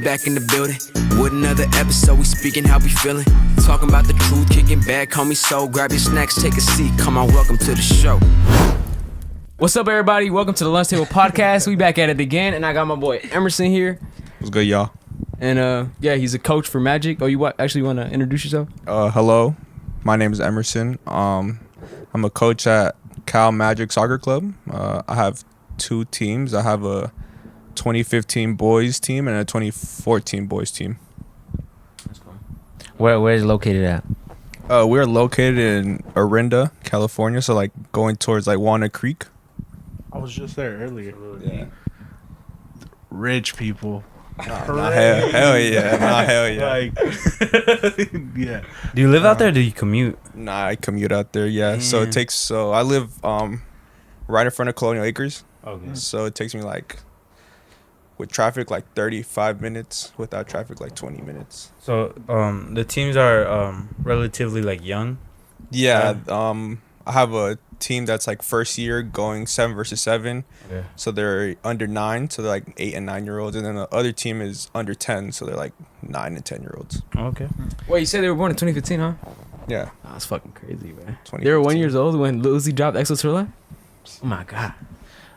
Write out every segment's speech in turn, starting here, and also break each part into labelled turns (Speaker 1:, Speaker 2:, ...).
Speaker 1: back in the building with another episode. We speaking how we feeling, talking about the truth, kicking back, homie. So grab your snacks, take a seat. Come on, welcome to the show.
Speaker 2: What's up, everybody? Welcome to the Lunch Table Podcast. We back at it again, and I got my boy Emerson here.
Speaker 3: What's good, y'all?
Speaker 2: And yeah, he's a coach for Magic. Oh, you actually want to introduce yourself?
Speaker 3: Hello, my name is Emerson. I'm a coach at Cal Magic Soccer Club. I have two teams. I have a 2015 boys team and a 2014 boys team.
Speaker 4: That's cool. Where is it located at?
Speaker 3: We're located in Orinda, California, so like going towards like Walnut Creek.
Speaker 5: I was just there earlier.
Speaker 3: Yeah.
Speaker 5: Rich people.
Speaker 3: Hell yeah.
Speaker 5: Like, yeah.
Speaker 4: Do you live out there or do you commute?
Speaker 3: Nah, I commute out there, yeah. So I live right in front of Colonial Acres.
Speaker 4: Okay.
Speaker 3: So it takes me like, with traffic, like 35 minutes. Without traffic, like 20 minutes.
Speaker 6: So the teams are relatively like young.
Speaker 3: Yeah, I have a team that's like first year going 7 versus 7.
Speaker 6: Okay.
Speaker 3: So they're under 9, so they're like 8 and 9 year olds, and then the other team is under 10, so they're like 9 and 10 year olds.
Speaker 6: Okay.
Speaker 2: Wait, you said they were born in 2015, huh?
Speaker 3: Yeah.
Speaker 2: Oh, that's fucking crazy, man.
Speaker 3: 2015.
Speaker 2: They were 1 year old when Lil Uzi dropped Exo to her life? Oh my god.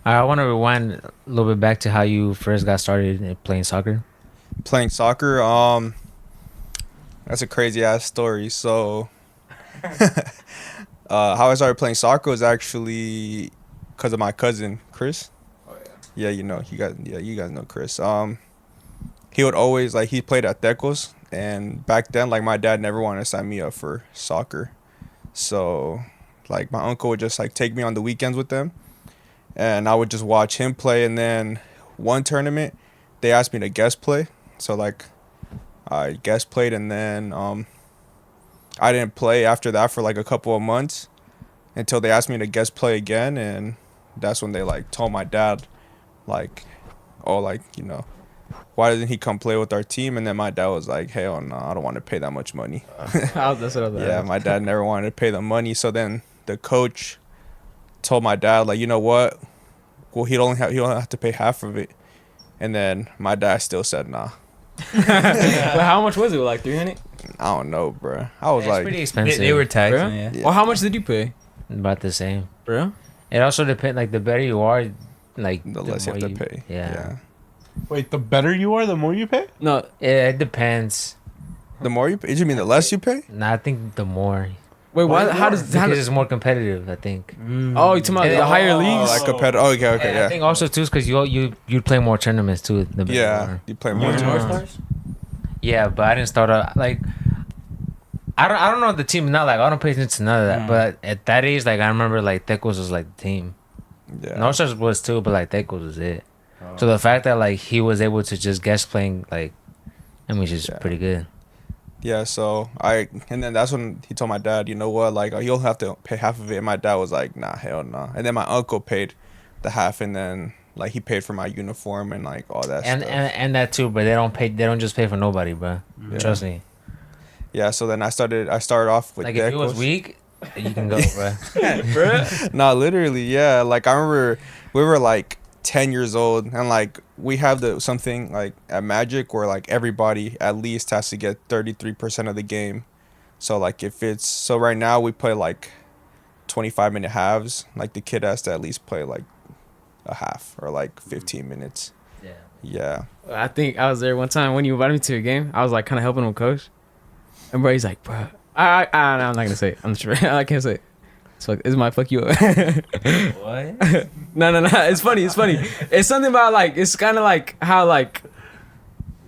Speaker 4: I want to rewind a little bit back to how you first got started in playing soccer.
Speaker 3: Playing soccer, that's a crazy ass story. So how I started playing soccer was actually because of my cousin Chris. Oh yeah. Yeah, you guys know Chris. He would always he played at Tecos, and back then my dad never wanted to sign me up for soccer. So my uncle would just take me on the weekends with them, and I would just watch him play. And then one tournament they asked me to guest play. So I guest played, and then I didn't play after that for a couple of months until they asked me to guest play again, and that's when they told my dad why doesn't he come play with our team? And then my dad was like, hell no, I don't want to pay that much money.
Speaker 2: That's what I was
Speaker 3: Yeah, my dad never wanted to pay the money. So then the coach told my dad you know what, well he'll only have to pay half of it. And then my dad still said nah.
Speaker 2: But how much was it? Like 300?
Speaker 3: I don't know, bro. I was
Speaker 4: It's pretty expensive.
Speaker 6: They were taxing,
Speaker 2: Yeah.
Speaker 6: yeah.
Speaker 2: Well, how much did you pay?
Speaker 4: About the same.
Speaker 2: Bro?
Speaker 4: It also depends. The better you are,
Speaker 3: the less you have to pay.
Speaker 4: Yeah.
Speaker 5: Wait, the better you are, the more you pay?
Speaker 2: No.
Speaker 4: It depends.
Speaker 3: The more you pay? You mean the less you pay?
Speaker 4: Nah, I think the more.
Speaker 2: Wait, why? How does
Speaker 4: Because it's more competitive, I think.
Speaker 2: Oh, you talking about the higher leagues?
Speaker 3: Competitive. Oh, okay,
Speaker 4: And I
Speaker 3: yeah.
Speaker 4: think also too is because you play more tournaments too. The better you
Speaker 3: Yeah,
Speaker 4: are.
Speaker 3: you play more.
Speaker 4: Yeah, but I didn't start out I don't know the team now. I don't pay attention to none of that. But at that age, I remember Tecos was the team.
Speaker 3: Yeah.
Speaker 4: Northstars was too, but Tecos was it. So the fact that he was able to just guest playing it's just pretty good.
Speaker 3: Yeah, so and then that's when he told my dad, you know what, you'll have to pay half of it. And my dad was like, nah, hell no. And then my uncle paid the half, and then he paid for my uniform and all that
Speaker 4: And
Speaker 3: stuff.
Speaker 4: and that too, but they don't just pay for nobody, bro.
Speaker 3: Yeah.
Speaker 4: Trust me.
Speaker 3: Yeah, so then I started off with
Speaker 4: If it was
Speaker 3: Decos.
Speaker 4: weak, you can go, bro.
Speaker 3: Nah, literally, yeah. I remember we were 10 years old, and we have something at Magic where everybody at least has to get 33% of the game. So so right now we play 25-minute halves. The kid has to at least play a half or 15 minutes.
Speaker 4: Yeah.
Speaker 3: Yeah.
Speaker 2: I think I was there one time when you invited me to a game. I was kind of helping him coach. And bro, he's like, bro, I'm not gonna say it. I'm sure I can't say it. It's my fuck you up.
Speaker 4: What?
Speaker 2: No. It's funny. It's something about it's kind of how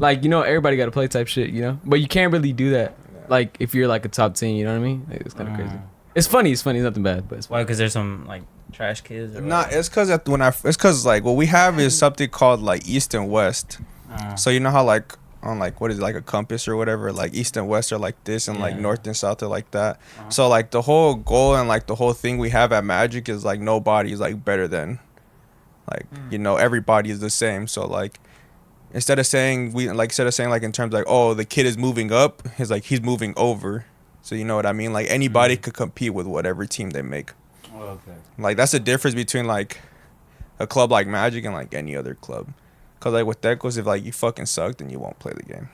Speaker 2: everybody got to play type shit, But you can't really do that. If you're a top team, you know what I mean? It's kind of crazy. It's funny. It's nothing bad, but it's
Speaker 6: Why? Because there's some trash kids. Or
Speaker 3: Nah, it's because what we have is something called East and West. So you know how on what is it, a compass or whatever, East and West are this, and North and South are that. So the whole goal and the whole thing we have at Magic is nobody is better than everybody is the same. So instead of saying in terms oh, the kid is moving up, he's moving over. So you know what I mean? Anybody could compete with whatever team they make.
Speaker 6: okay.
Speaker 3: That's the difference between a club like Magic and any other club. Cause like with Tecos, if like you fucking suck, then you won't play the game.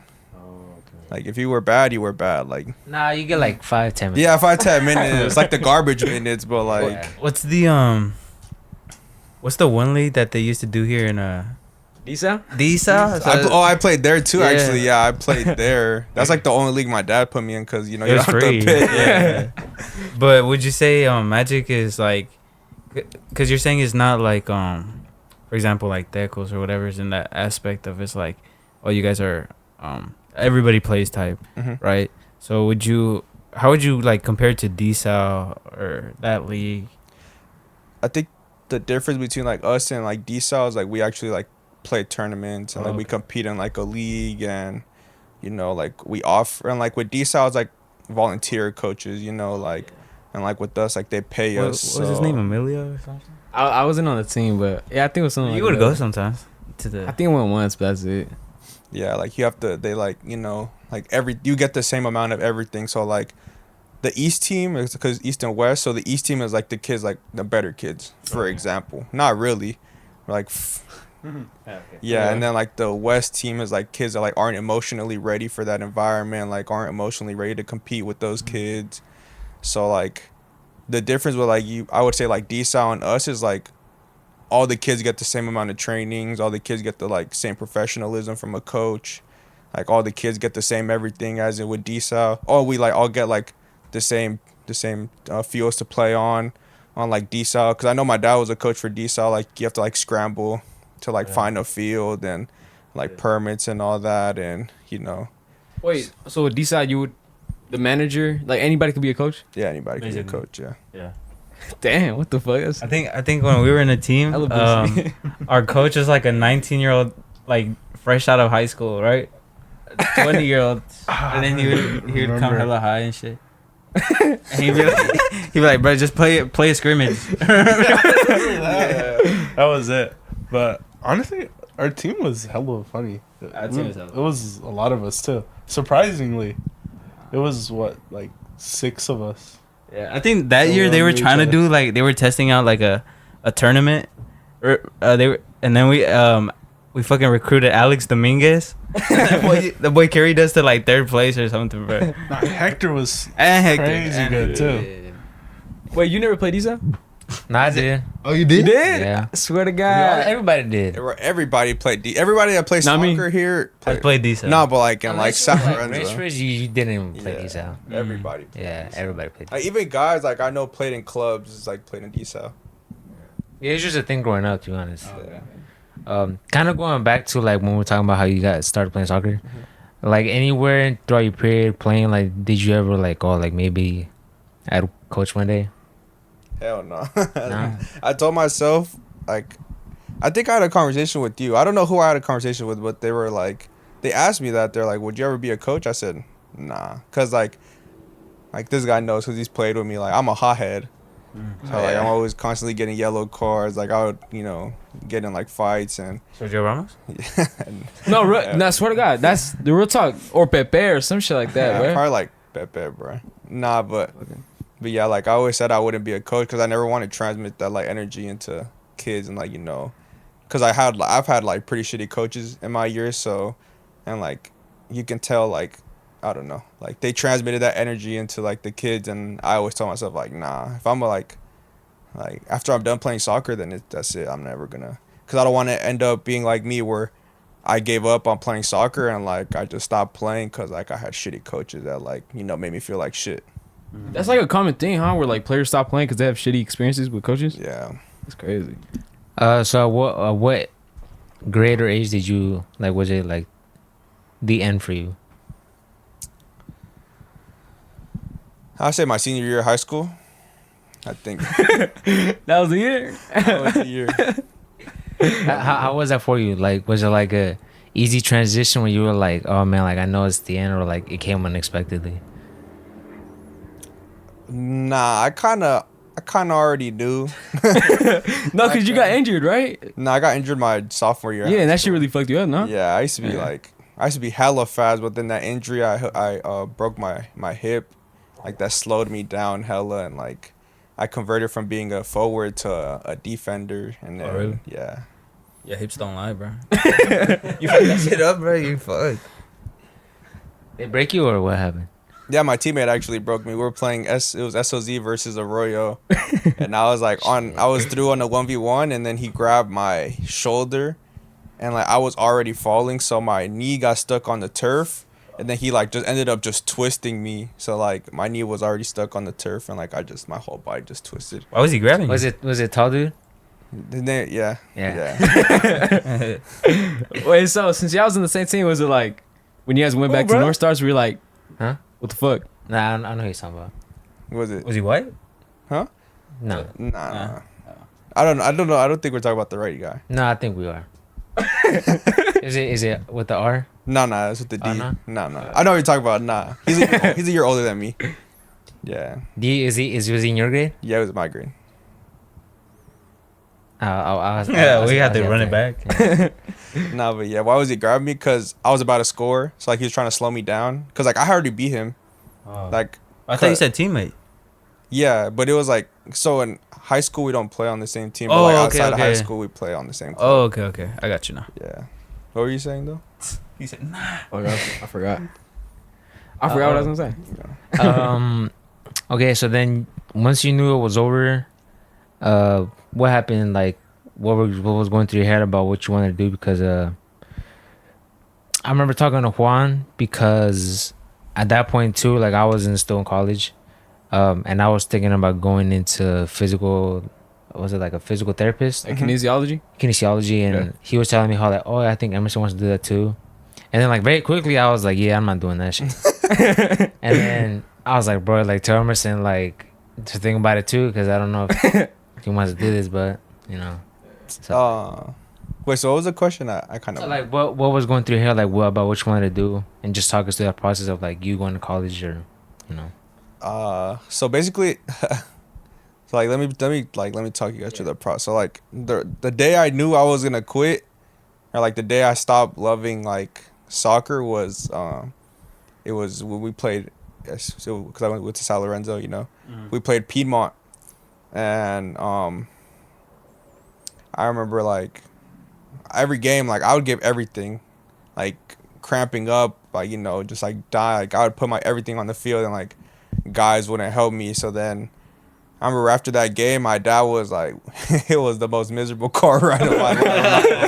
Speaker 3: Like if you were bad, you were bad. Like
Speaker 4: Nah, you get like 5-10 minutes.
Speaker 3: yeah, 5-10 minutes. It's like the garbage minutes, but like
Speaker 4: Yeah.
Speaker 6: What's the one league that they used to do here in
Speaker 2: Disa?
Speaker 6: Disa?
Speaker 3: I played there too.
Speaker 6: Yeah.
Speaker 3: Actually, yeah, I played there. That's like the only league my dad put me in because you know
Speaker 6: It
Speaker 3: you
Speaker 6: was
Speaker 3: don't have
Speaker 6: free.
Speaker 3: to pay.
Speaker 6: Yeah. But would you say Magic is like, because you're saying it's not like for example like Decos or whatever is in that aspect of it's like, oh you guys are everybody plays type,
Speaker 3: Mhm.
Speaker 6: right? So how would you like compare it to DSAL or that league?
Speaker 3: I think the difference between like us and like D-Sal is like we actually like play tournaments and like we
Speaker 6: Okay.
Speaker 3: compete in like a league and you know like we offer and like with D-Sal it's like volunteer coaches, you know, like and like with us like they pay
Speaker 6: What
Speaker 3: us.
Speaker 6: was his
Speaker 3: so-
Speaker 6: name, Emilio or something?
Speaker 2: I wasn't on the team, but yeah, I think it was something.
Speaker 6: You
Speaker 2: like
Speaker 6: would
Speaker 2: that.
Speaker 6: go sometimes to the.
Speaker 2: I think I went once, but that's it.
Speaker 3: Yeah, like you have to. They like you know like you get the same amount of everything. So like the East team is because East and West. So the East team is like the kids like the better kids, for example. Not really, like. Yeah, and then like the West team is like kids that like aren't emotionally ready for that environment, like aren't emotionally ready to compete with those kids. So like the difference with like I would say like D-Sal and us is like all the kids get the same amount of trainings, all the kids get the like same professionalism from a coach. Like all the kids get the same everything as in with D-Sal. Or we like all get like the same fields to play on like D-Sal, cuz I know my dad was a coach for D-Sal, like you have to like scramble to like find a field and like permits and all that and you know
Speaker 2: Wait, so with D-Side, the manager, like anybody could be a coach?
Speaker 3: yeah anybody can be a
Speaker 6: Basically.
Speaker 3: coach. Yeah.
Speaker 2: Damn, what the fuck? That's
Speaker 6: I think when we were in a team,
Speaker 2: hella busy.
Speaker 6: our coach was like a 19-year-old, like fresh out of high school, right? 20-year-old, and then he would come
Speaker 5: remember.
Speaker 6: hella high and shit. And he'd be like, bro, just play a scrimmage.
Speaker 5: That was it. But honestly, our team was hella funny.
Speaker 6: Our team was hella
Speaker 5: It was a lot of us too. Surprisingly, it was what like 6 of us.
Speaker 6: Yeah, I think that
Speaker 5: So
Speaker 6: year
Speaker 5: we
Speaker 6: they
Speaker 5: all
Speaker 6: were
Speaker 5: knew
Speaker 6: trying to
Speaker 5: each
Speaker 6: do like they were testing out like a tournament, or and then we fucking recruited Alex Dominguez. the boy carried us to like 3rd place or something, bro.
Speaker 5: Nah, Hector was
Speaker 6: And Hector,
Speaker 5: crazy good too.
Speaker 2: Wait, you never played D-Side?
Speaker 4: Nah, I did.
Speaker 6: Oh, you
Speaker 2: You
Speaker 6: did?
Speaker 2: did?
Speaker 4: Yeah.
Speaker 2: I swear to
Speaker 4: Yeah,
Speaker 2: God.
Speaker 4: everybody did.
Speaker 3: Everybody played everybody that plays
Speaker 2: Not
Speaker 3: soccer
Speaker 2: me.
Speaker 3: here
Speaker 6: I played decent.
Speaker 3: No, but like in like
Speaker 4: Unless you were,
Speaker 3: San
Speaker 4: like,
Speaker 3: Lorenzo.
Speaker 4: Rich, you didn't even play
Speaker 3: Yeah,
Speaker 4: these out.
Speaker 3: everybody played
Speaker 4: Yeah,
Speaker 3: D-Sal.
Speaker 4: everybody played.
Speaker 3: Like, even guys like I know played in clubs is like played in D-Sal.
Speaker 4: Yeah, it's just a thing growing up, to be honest.
Speaker 3: Yeah.
Speaker 4: Kind of going back to like when we were talking about how you got started playing soccer. Like anywhere throughout your period playing, like did you ever like like maybe I'd coach one day?
Speaker 3: Hell no.
Speaker 4: No.
Speaker 3: I told myself like I think I had a conversation with you. I don't know who I had a conversation with, but they were like they asked me that. They're like, "Would you ever be a coach?" I said, "Nah," cuz like this guy knows cuz he's played with me. Like I'm a hothead. So like I'm always constantly getting yellow cards. Like I would, you know, get in like fights and
Speaker 6: Sergio Ramos?
Speaker 2: No,
Speaker 3: Yeah.
Speaker 2: no, I swear to God, that's the real talk. Or Pepe or some shit like that,
Speaker 3: yeah,
Speaker 2: bro.
Speaker 3: probably like Pepe, bro. Nah, but yeah, like I always said I wouldn't be a coach because I never want to transmit that like energy into kids and like you know, because I've had like pretty shitty coaches in my years, so and like you can tell like I don't know, like they transmitted that energy into like the kids, and I always tell myself like nah, if I'm a, like after I'm done playing soccer, then that's it. I'm never gonna, because I don't want to end up being like me where I gave up on playing soccer and like I just stopped playing because like I had shitty coaches that like you know made me feel like shit.
Speaker 2: That's like a common thing, huh? Where like players stop playing because they have shitty experiences with coaches.
Speaker 3: Yeah.
Speaker 2: That's crazy.
Speaker 4: So what grade or age did you like? Was it like the end for you?
Speaker 3: I'd say my senior year of high school. I think
Speaker 2: That was the year.
Speaker 3: that was the year.
Speaker 4: How was that for you? Like, was it like a easy transition when you were like, oh man, like I know it's the end, or like it came unexpectedly?
Speaker 3: Nah, I kind of already knew.
Speaker 2: No, because you got injured, right?
Speaker 3: Nah, I got injured my sophomore year. of
Speaker 2: Yeah,
Speaker 3: high
Speaker 2: and that shit
Speaker 3: school.
Speaker 2: really fucked you up, no?
Speaker 3: Yeah, I used to be
Speaker 2: Yeah.
Speaker 3: I used to be hella fast, but then that injury, I broke my hip, like that slowed me down hella, and like I converted from being a forward to a defender, and then
Speaker 4: really?
Speaker 3: yeah,
Speaker 6: Yeah, hips don't lie, bro. You fuck that shit up, bro. You fuck.
Speaker 4: They break you or what happened?
Speaker 3: Yeah, my teammate actually broke me. We were playing it was SOZ versus Arroyo, and I was like I was through on a 1v1, and then he grabbed my shoulder, and like I was already falling, so my knee got stuck on the turf, and then he like just ended up just twisting me, so like my knee was already stuck on the turf, and like my whole body just twisted.
Speaker 6: Why was he grabbing
Speaker 4: Was
Speaker 6: you?
Speaker 4: it tall dude?
Speaker 3: Yeah.
Speaker 4: Yeah.
Speaker 2: Wait, so since y'all was in the same team, was it like when you guys went back to
Speaker 5: bro.
Speaker 2: North Stars, were you like,
Speaker 4: Huh?
Speaker 2: what the fuck?
Speaker 4: Nah, I know who you're talking about.
Speaker 3: Was it?
Speaker 6: Was he white?
Speaker 3: Huh?
Speaker 4: No,
Speaker 3: Nah. I don't know. I don't think we're talking about the right guy.
Speaker 4: no, I think we are. Is it with the R?
Speaker 3: Nah, that's with the D.
Speaker 4: Oh, no?
Speaker 3: Nah. I know what you're talking about. Nah. He's a year older than me. Yeah.
Speaker 4: Was he in your grade?
Speaker 3: Yeah, it was my grade.
Speaker 6: Yeah, we had to run it back.
Speaker 4: Yeah.
Speaker 3: Nah, but yeah, why was he grabbing me? Because I was about to score. So, like, he was trying to slow me down. Because, like, I already beat him.
Speaker 6: Oh.
Speaker 3: Like,
Speaker 6: I thought you said teammate.
Speaker 3: yeah, but it was like, so in high school, we don't play on the same team. But,
Speaker 6: Oh,
Speaker 3: like,
Speaker 6: okay,
Speaker 3: outside of high
Speaker 6: okay.
Speaker 3: school, we play on the same team.
Speaker 6: Oh, okay. I got you now.
Speaker 3: Yeah. What were you saying, though?
Speaker 6: He said, nah.
Speaker 2: Oh, God, I forgot. I forgot what I was gonna say.
Speaker 4: Okay, so then once you knew it was over, what happened? Like, what was going through your head about what you wanted to do? Because I remember talking to Juan because at that point too, like I was still in college, and I was thinking about going into physical. Was it like a physical therapist?
Speaker 2: Like kinesiology?
Speaker 4: Kinesiology, and
Speaker 2: Yeah.
Speaker 4: he was telling me how like, oh, I think Emerson wants to do that too. And then like very quickly, I was like, yeah, I'm not doing that shit. And then I was like, bro, like tell Emerson like to think about it too, because I don't know if he wants to do this, but you know. So,
Speaker 3: Wait, so what was the question? I kind of...
Speaker 4: so like, what was going through your head, like what about what you wanted to do, and just talk us through that process of like you going to college or, you know.
Speaker 3: So basically... So like let me talk you guys through the process. So like the day I knew I was gonna quit, or like the day I stopped loving like soccer was it was when we played, so because I went to San Lorenzo, you know, we played Piedmont, and I remember like every game like I would give everything, like cramping up, like you know just like die, like I would put my everything on the field, and like guys wouldn't help me, so then. I remember after that game, my dad was like, it was the most miserable car ride of my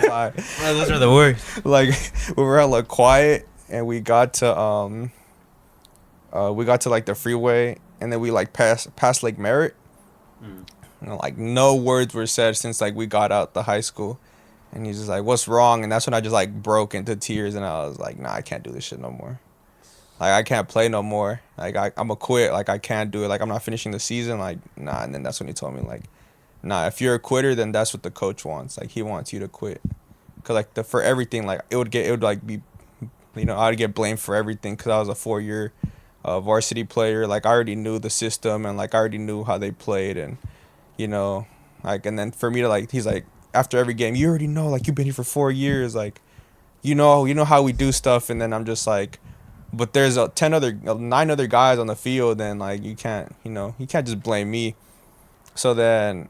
Speaker 3: life.
Speaker 6: Those are the worst.
Speaker 3: Like, we were hella quiet, and we got to like the freeway, and then we like passed Lake Merritt. And, like no words were said since like we got out the high school, and he's just like, "What's wrong?" And that's when I just like broke into tears, and I was like, "Nah, I can't do this shit no more. Like I can't play no more. Like I'm gonna quit. Like I can't do it. Like I'm not finishing the season. Like nah." And then that's when he told me like, "Nah, if you're a quitter, then that's what the coach wants. Like he wants you to quit, cause like for everything, like it would like be, you know, I'd get blamed for everything, cause I was a 4-year varsity player. Like I already knew the system, and like I already knew how they played, and you know, like and then for me to like, he's like after every game, you already know, like you've been here for 4 years, like you know how we do stuff, and then I'm just like. But there's 9 other guys on the field, and like you can't just blame me. So then,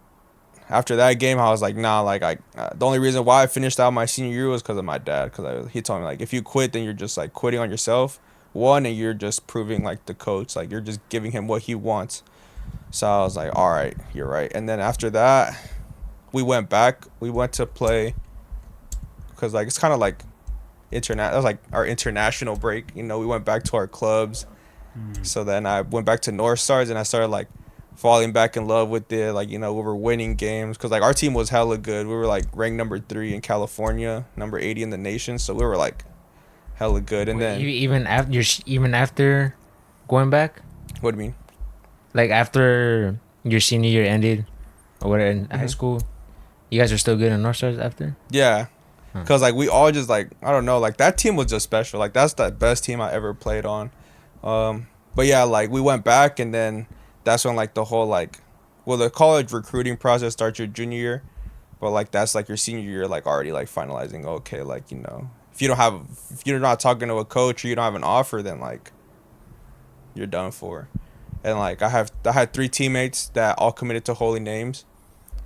Speaker 3: after that game, I was like, nah, like the only reason why I finished out my senior year was because of my dad. Because he told me like, if you quit, then you're just like quitting on yourself. And you're just proving like the coach, like you're just giving him what he wants. So I was like, all right, you're right. And then after that, we went back. We went to play. Because like it's kind of like. That was like our international break, you know. We went back to our clubs, so then I went back to North Stars, and I started like falling back in love with it. Like you know, we were winning games because like our team was hella good. We were like ranked number 3 in California, number 80 in the nation, so we were like hella good. And then
Speaker 4: even after going back,
Speaker 3: what do you mean?
Speaker 4: like after your senior year ended, or whatever in high school, you guys are still good in North Stars after?
Speaker 3: Yeah. Because, like, we all just, like, I don't know, like, that team was just special. Like, that's the best team I ever played on. But, yeah, like, we went back, and then that's when, like, the whole, like, well, the college recruiting process starts your junior year. But, like, that's, like, your senior year, like, already, like, finalizing, okay, like, you know, if you're not talking to a coach or you don't have an offer, then, like, you're done for. And, like, I had 3 teammates that all committed to Holy Names.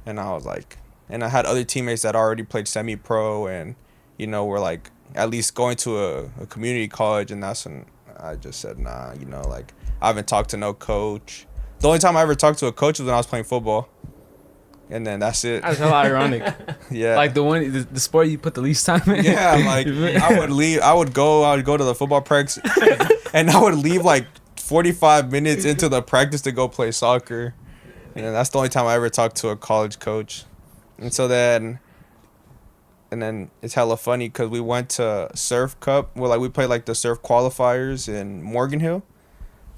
Speaker 3: And I was like... and I had other teammates that already played semi-pro, and were like at least going to a community college, and that's when I just said, nah, like I haven't talked to no coach. The only time I ever talked to a coach was when I was playing football, and then that's it.
Speaker 2: That's hella ironic.
Speaker 3: Yeah.
Speaker 2: Like the sport you put the least time in.
Speaker 3: Yeah, like I would leave. I would go to the football practice, and I would leave like 45 minutes into the practice to go play soccer. And that's the only time I ever talked to a college coach. And so then it's hella funny because we went to Surf Cup. Well, like we played like the surf qualifiers in Morgan Hill,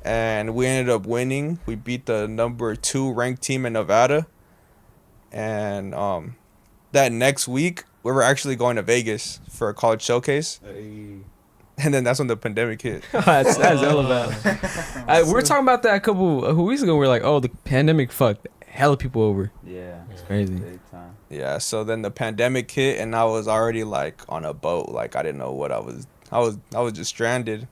Speaker 3: and we ended up winning. We beat the number 2 ranked team in Nevada. And that next week we were actually going to Vegas for a college showcase. And then that's when the pandemic hit.
Speaker 2: that's hella bad. We were talking about that a couple weeks ago. We're like, oh, the pandemic fucked hella people over.
Speaker 6: Yeah.
Speaker 2: It's crazy.
Speaker 6: Big time.
Speaker 3: Yeah, so then the pandemic hit, and I was already like on a boat. Like I didn't know what I was just stranded.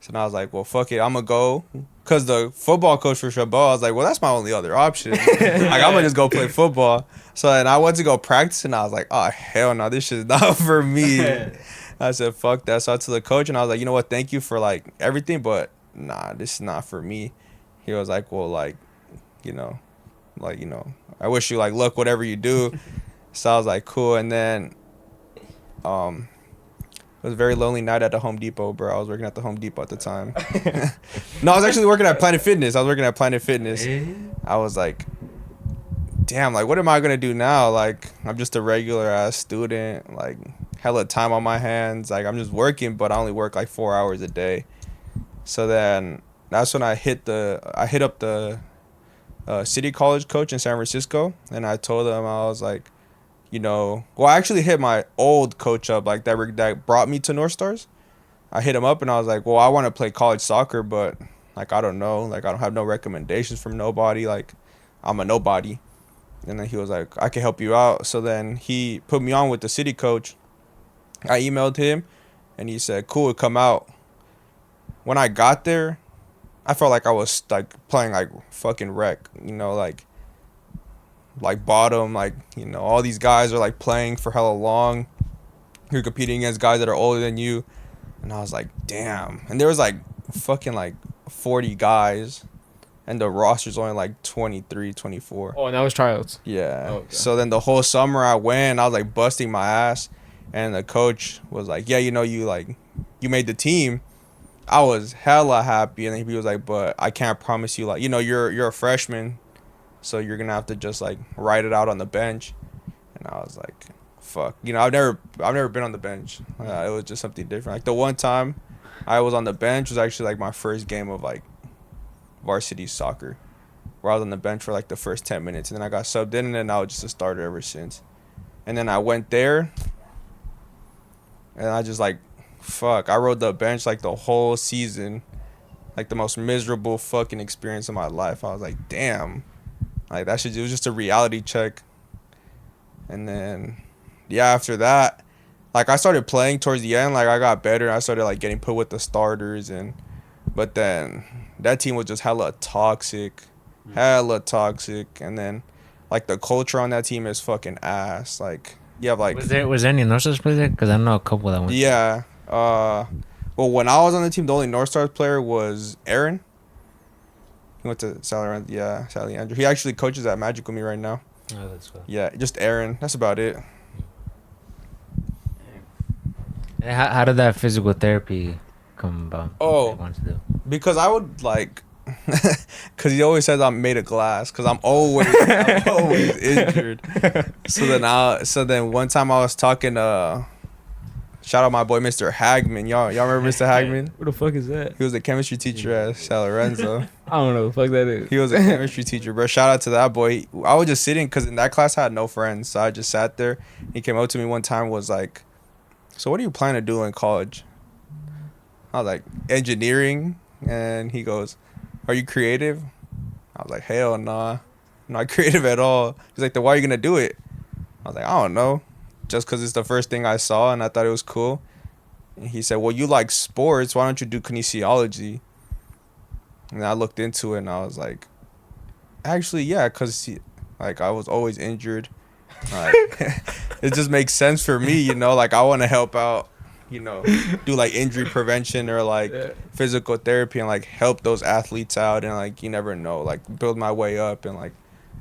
Speaker 3: So then I was like, well, fuck it, I'm gonna go. Cause the football coach for Chabot, I was like, well, that's my only other option. Like I'm gonna just go play football. So then I went to go practice, and I was like, oh hell no, this shit's not for me. I said, fuck that. So I told the coach, and I was like, you know what, thank you for like everything, but nah, this is not for me. He was like, well, like, I wish you like luck, whatever you do. So I was like, cool. And then it was a very lonely night at the Home Depot, bro. I was working at the Home Depot at the time. No, I was actually working at Planet Fitness. I was like, damn, like, what am I going to do now? Like, I'm just a regular ass student, like, hella time on my hands. Like, I'm just working, but I only work like 4 hours a day. So then that's when I hit up the city college coach in San Francisco, and I told him, I was like, I actually hit my old coach up, like that brought me to North Stars. I hit him up, and I was like, well, I want to play college soccer, but like I don't know, like I don't have no recommendations from nobody, like I'm a nobody. And then he was like, I can help you out. So then he put me on with the city coach. I emailed him, and he said, cool, come out. When I got there, I felt like I was like playing like fucking wreck, like bottom, like, all these guys are like playing for hella long. You're competing against guys that are older than you. And I was like, damn. And there was like fucking like 40 guys, and the roster's only like 23, 24.
Speaker 2: Oh, and that was tryouts.
Speaker 3: Yeah.
Speaker 2: Oh, okay.
Speaker 3: So then the whole summer I went, I was like busting my ass, and the coach was like, yeah, you made the team. I was hella happy, and then he was like, but I can't promise you, like, you're a freshman, so you're gonna have to just like ride it out on the bench. And I was like, fuck, I've never been on the bench. It was just something different. Like the one time I was on the bench was actually like my first game of like varsity soccer, where I was on the bench for like the first 10 minutes, and then I got subbed in, and then I was just a starter ever since. And then I went there, and I just like, fuck, I rode the bench like the whole season, like the most miserable fucking experience of my life. I was like, damn, like it was just a reality check. And then after that, like I started playing towards the end, like I got better. I started like getting put with the starters, but then that team was just hella toxic. And then like the culture on that team is fucking ass. Like you have like,
Speaker 4: was there any North Stars players there? Because I know a couple that went.
Speaker 3: Yeah. Well, when I was on the team, the only North Stars player was Aaron. He went to Sally Andrew. He actually coaches at Magic with me right now.
Speaker 4: Oh, that's cool.
Speaker 3: Yeah, just Aaron. That's about it.
Speaker 4: And how did that physical therapy come about?
Speaker 3: Oh.
Speaker 4: What you wanted to do?
Speaker 3: Because I would like, because he always says I'm made of glass. Because I'm always injured. So then one time I was talking shout out my boy Mr. Hagman. Y'all remember Mr. Hagman?
Speaker 2: Who the fuck is that?
Speaker 3: He was a chemistry teacher at San Lorenzo.
Speaker 2: I don't know. Fuck that is.
Speaker 3: He was a chemistry teacher, bro. Shout out to that boy. I was just sitting, because in that class I had no friends, so I just sat there. He came up to me one time, was like, so what are you planning to do in college? I was like, engineering. And he goes, are you creative? I was like, hell nah. I'm not creative at all. He's like, then why are you going to do it? I was like, I don't know. Just because it's the first thing I saw and I thought it was cool. And he said, well, you like sports. Why don't you do kinesiology? And I looked into it, and I was like, actually, yeah, because like I was always injured. Like, it just makes sense for me, you know. Like, I want to help out, you know, do like injury prevention or like physical therapy and like help those athletes out and like you never know, like build my way up and like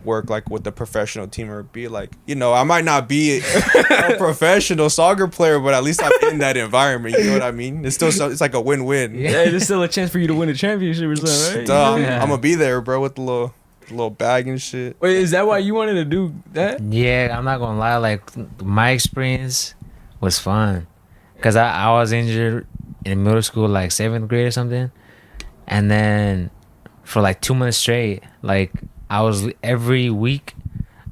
Speaker 3: work like with a professional team or be like, you know, I might not be a professional soccer player, but at least I'm in that environment. You know what I mean? It's still it's like a win-win.
Speaker 2: Yeah, there's still a chance for you to win a championship or something, right?
Speaker 3: Duh,
Speaker 6: Yeah.
Speaker 3: I'm gonna be there, bro, with the little bag and shit.
Speaker 2: Wait, is that why you wanted to do that?
Speaker 4: Yeah, I'm not gonna lie. Like my experience was fun, cause I was injured in middle school, like 7th grade or something, and then for like 2 months straight, like I was every week,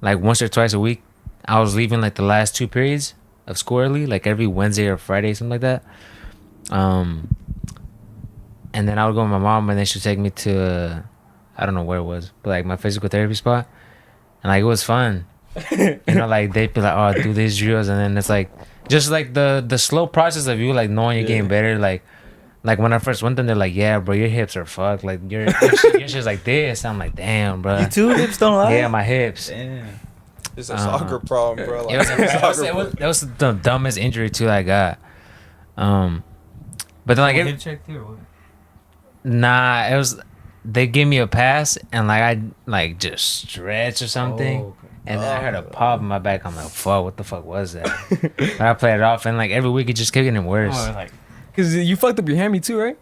Speaker 4: like once or twice a week, I was leaving like the last 2 periods of school early, like every Wednesday or Friday, something like that. And then I would go with my mom, and then she'd take me to, I don't know where it was, but like my physical therapy spot, and like it was fun. You know, like they'd be like, "Oh, do these drills," and then it's like just like the slow process of you like knowing you're getting better. Like when I first went, then they're like, "Yeah, bro, your hips are fucked. Like your shit's like this." I'm like, "Damn, bro."
Speaker 6: You too, hips don't lie.
Speaker 4: Yeah, my hips.
Speaker 6: Damn.
Speaker 3: It's a soccer problem, bro. Like,
Speaker 4: That was the dumbest injury too I got. But then like
Speaker 6: Hip check too or what?
Speaker 4: nah, it was they gave me a pass and like I like just stretch or something.
Speaker 6: Oh, okay.
Speaker 4: And then I heard a pop in my back. I'm like, fuck, what the fuck was that? But I played it off, and like every week it just kept getting worse.
Speaker 6: Oh, like,
Speaker 2: Because you fucked up your hammy too, right?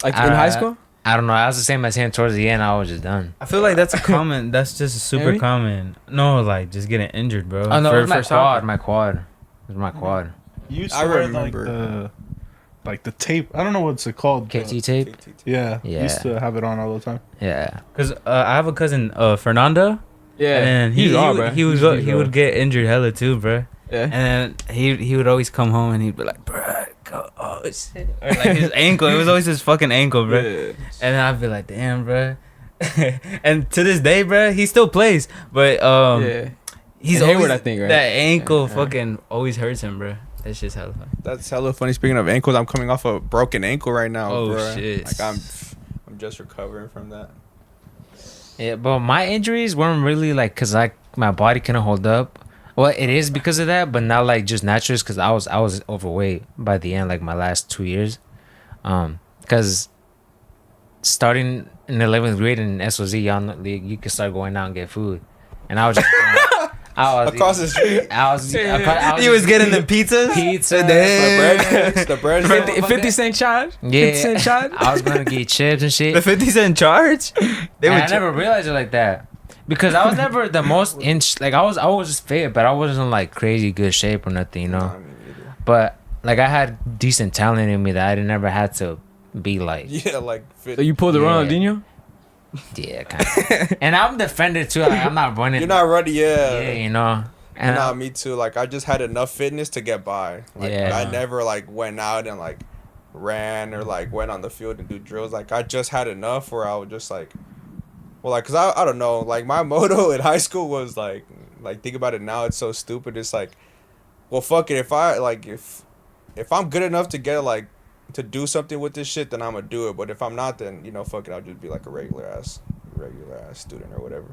Speaker 2: Like in high school?
Speaker 4: I don't know. I was the same as him towards the end. I was just done.
Speaker 6: I feel like that's a common. That's just super
Speaker 2: Hammy?
Speaker 6: common. No, like just getting injured, bro.
Speaker 4: Oh no, it was my
Speaker 6: soccer.
Speaker 4: quad. My quad. It was my quad.
Speaker 5: You used
Speaker 3: I
Speaker 5: to wear
Speaker 3: remember.
Speaker 5: like the tape. I don't know what's it called. but-
Speaker 4: KT tape.
Speaker 5: Yeah.
Speaker 4: Yeah.
Speaker 5: Used to have it on all the time.
Speaker 4: Yeah.
Speaker 6: Cause I have a cousin, Fernando.
Speaker 2: Yeah.
Speaker 6: And
Speaker 2: He's raw, bro.
Speaker 6: he would get injured hella too, bro.
Speaker 2: Yeah.
Speaker 6: And then he would always come home and he'd be like, bro, go, oh shit, or like his ankle. It was always his fucking ankle, bro.
Speaker 2: Yeah.
Speaker 6: And then I'd be like, damn, bro. And to this day, bro, he still plays, but
Speaker 2: Yeah.
Speaker 6: he's
Speaker 2: And Hayward,
Speaker 6: always
Speaker 2: I think, right?
Speaker 6: that ankle
Speaker 2: Yeah.
Speaker 6: fucking always hurts him, bro. That's just hella fun.
Speaker 3: That's hella funny. Speaking of ankles, I'm coming off a broken ankle right now,
Speaker 6: Oh,
Speaker 3: bro.
Speaker 6: shit.
Speaker 3: Like I'm just recovering from that.
Speaker 4: Yeah, but my injuries weren't really like because like my body couldn't hold up. Well, it is because of that, but not like just naturally because I was overweight by the end, like my last 2 years. Because starting in 11th grade in SOZ, y'all know, you could start going out and get food, and I was just I was
Speaker 3: Across the street,
Speaker 6: He was getting the pizzas.
Speaker 4: pizza.
Speaker 3: the bread.
Speaker 2: 50 cent charge?
Speaker 4: Yeah,
Speaker 2: 50 cent charge?
Speaker 4: I was gonna get chips and shit.
Speaker 6: The 50-cent charge. They
Speaker 4: And
Speaker 6: would
Speaker 4: I never realized it like that because I was never the most like I was just fit, but I wasn't like crazy good shape or nothing, you know. But like I had decent talent in me that I never had to be like,
Speaker 3: Yeah, like fit.
Speaker 2: So you pulled the
Speaker 4: Yeah.
Speaker 2: Ronaldinho?
Speaker 4: yeah, kind of. And I'm defender too. Like, I'm not running.
Speaker 3: You're not ready,
Speaker 4: Yeah,
Speaker 3: yeah.
Speaker 4: you know. And
Speaker 3: Nah, me too. Like I just had enough fitness to get by. Like
Speaker 4: Yeah.
Speaker 3: I never like went out and like ran or like went on the field and do drills. Like I just had enough where I would just like, well, like, cause I don't know. Like my motto in high school was like think about it now. It's so stupid. It's like, well, fuck it. If I'm good enough to get like to do something with this shit, then I'm gonna do it. But if I'm not, then fuck it. I'll just be like a regular ass student or whatever.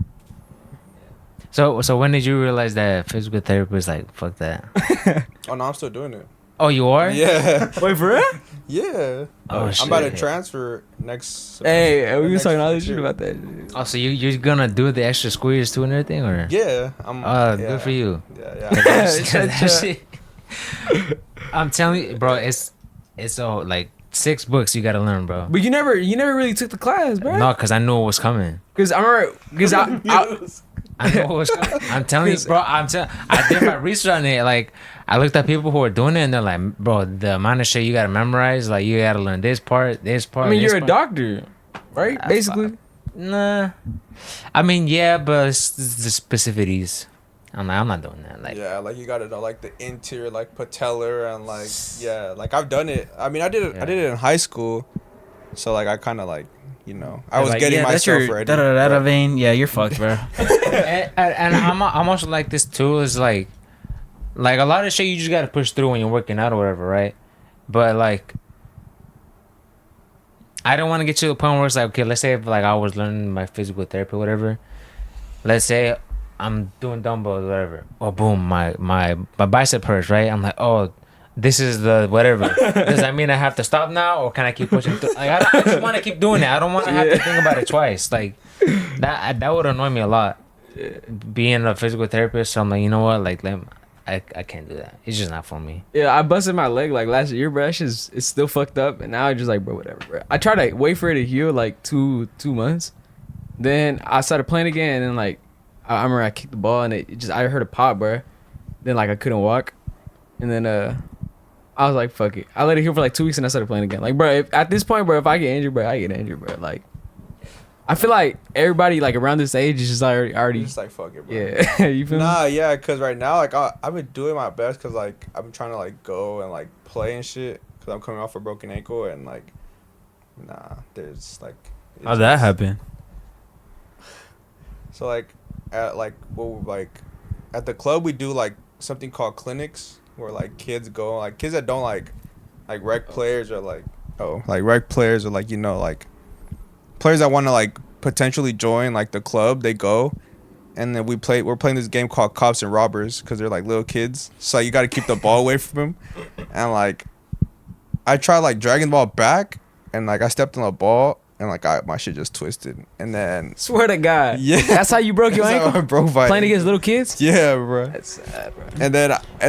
Speaker 4: so when did you realize that physical therapy was like fuck that?
Speaker 3: Oh no, I'm still doing it.
Speaker 4: Oh, you are?
Speaker 3: Yeah,
Speaker 2: Wait, for real?
Speaker 3: yeah.
Speaker 4: Oh,
Speaker 3: I'm about to
Speaker 4: shit.
Speaker 3: transfer next.
Speaker 2: Hey, we was
Speaker 3: next
Speaker 2: talking all this
Speaker 3: year.
Speaker 2: shit about that.
Speaker 4: Oh, so you're gonna do the extra squeeze too and everything, or?
Speaker 3: Yeah, I'm.
Speaker 4: Oh,
Speaker 3: yeah.
Speaker 4: good for you.
Speaker 3: Yeah, yeah.
Speaker 4: That shit- I'm telling you, bro, it's so like 6 books you gotta learn, bro.
Speaker 2: But you never really took the class, bro.
Speaker 4: No, cause I knew it was coming.
Speaker 2: Because I remember, because I
Speaker 4: I know it was coming. I'm telling you, bro. I did my research on it. Like, I looked at people who are doing it, and they're like, bro, the amount of shit you gotta memorize, like, you gotta learn this part, this part.
Speaker 2: I mean,
Speaker 4: this
Speaker 2: you're a
Speaker 4: part.
Speaker 2: doctor, right? Basically.
Speaker 4: Nah. I mean, yeah, but it's the specificities. I'm not doing that. Like,
Speaker 3: Yeah, like you gotta know like the interior, like patellar, and like like I've done it. I mean, I did it in high school, so like I kind of like I was
Speaker 6: Like,
Speaker 3: getting
Speaker 6: that's
Speaker 3: myself
Speaker 6: your
Speaker 3: ready.
Speaker 6: da-da-da-da
Speaker 3: but-
Speaker 6: vein. Yeah, you're fucked, bro.
Speaker 4: and I'm also like this too. Is like a lot of shit you just gotta push through when you're working out or whatever, right? But like, I don't want to get to the point where it's like, okay, let's say if like I was learning my physical therapy or whatever. Let's say I'm doing dumbbells, whatever. Oh, boom, my bicep hurts, right? I'm like, oh, this is the whatever. Does that mean I have to stop now, or can I keep pushing through? Like, I just want to keep doing it. I don't want to have to think about it twice. Like that would annoy me a lot. Being a physical therapist, so I'm like, you know what? Like, I can't do that. It's just not for me.
Speaker 2: Yeah, I busted my leg like last year, bro. That shit's it's still fucked up, and now I just like, bro, whatever, bro. I tried to wait for it to heal like two months. Then I started playing again, and then like I remember I kicked the ball, and it just I heard a pop, bro. Then like I couldn't walk, and then I was like, fuck it. I let it heal for like 2 weeks, and I started playing again. Like, bro, at this point, bro, if I get injured, bro, I get injured, bro. Like, I feel like everybody like around this age is just already
Speaker 3: Just like fuck it, bro.
Speaker 2: yeah. You feel me?
Speaker 3: Nah, yeah, cause right now like I've been doing my best, cause like I'm trying to like go and like play and shit, cause I'm coming off a broken ankle, and like nah, there's like
Speaker 6: How'd that happen?
Speaker 3: So like at like at the club we do like something called clinics, where like kids go, like kids that don't like rec players, or like rec players, or like, you know, like players that want to like potentially join like the club, they go, and then we're playing this game called Cops and Robbers, because they're like little kids, so you got to keep the ball away from them. And like I tried like dragging the ball back, and like I stepped on the ball, and like my shit just twisted, and then
Speaker 2: Swear to God.
Speaker 3: yeah,
Speaker 2: That's how you broke your
Speaker 3: that's how
Speaker 2: ankle?
Speaker 3: I broke my
Speaker 2: Playing
Speaker 3: ankle.
Speaker 2: against little kids?
Speaker 3: Yeah, bro.
Speaker 2: That's sad, bro.
Speaker 3: And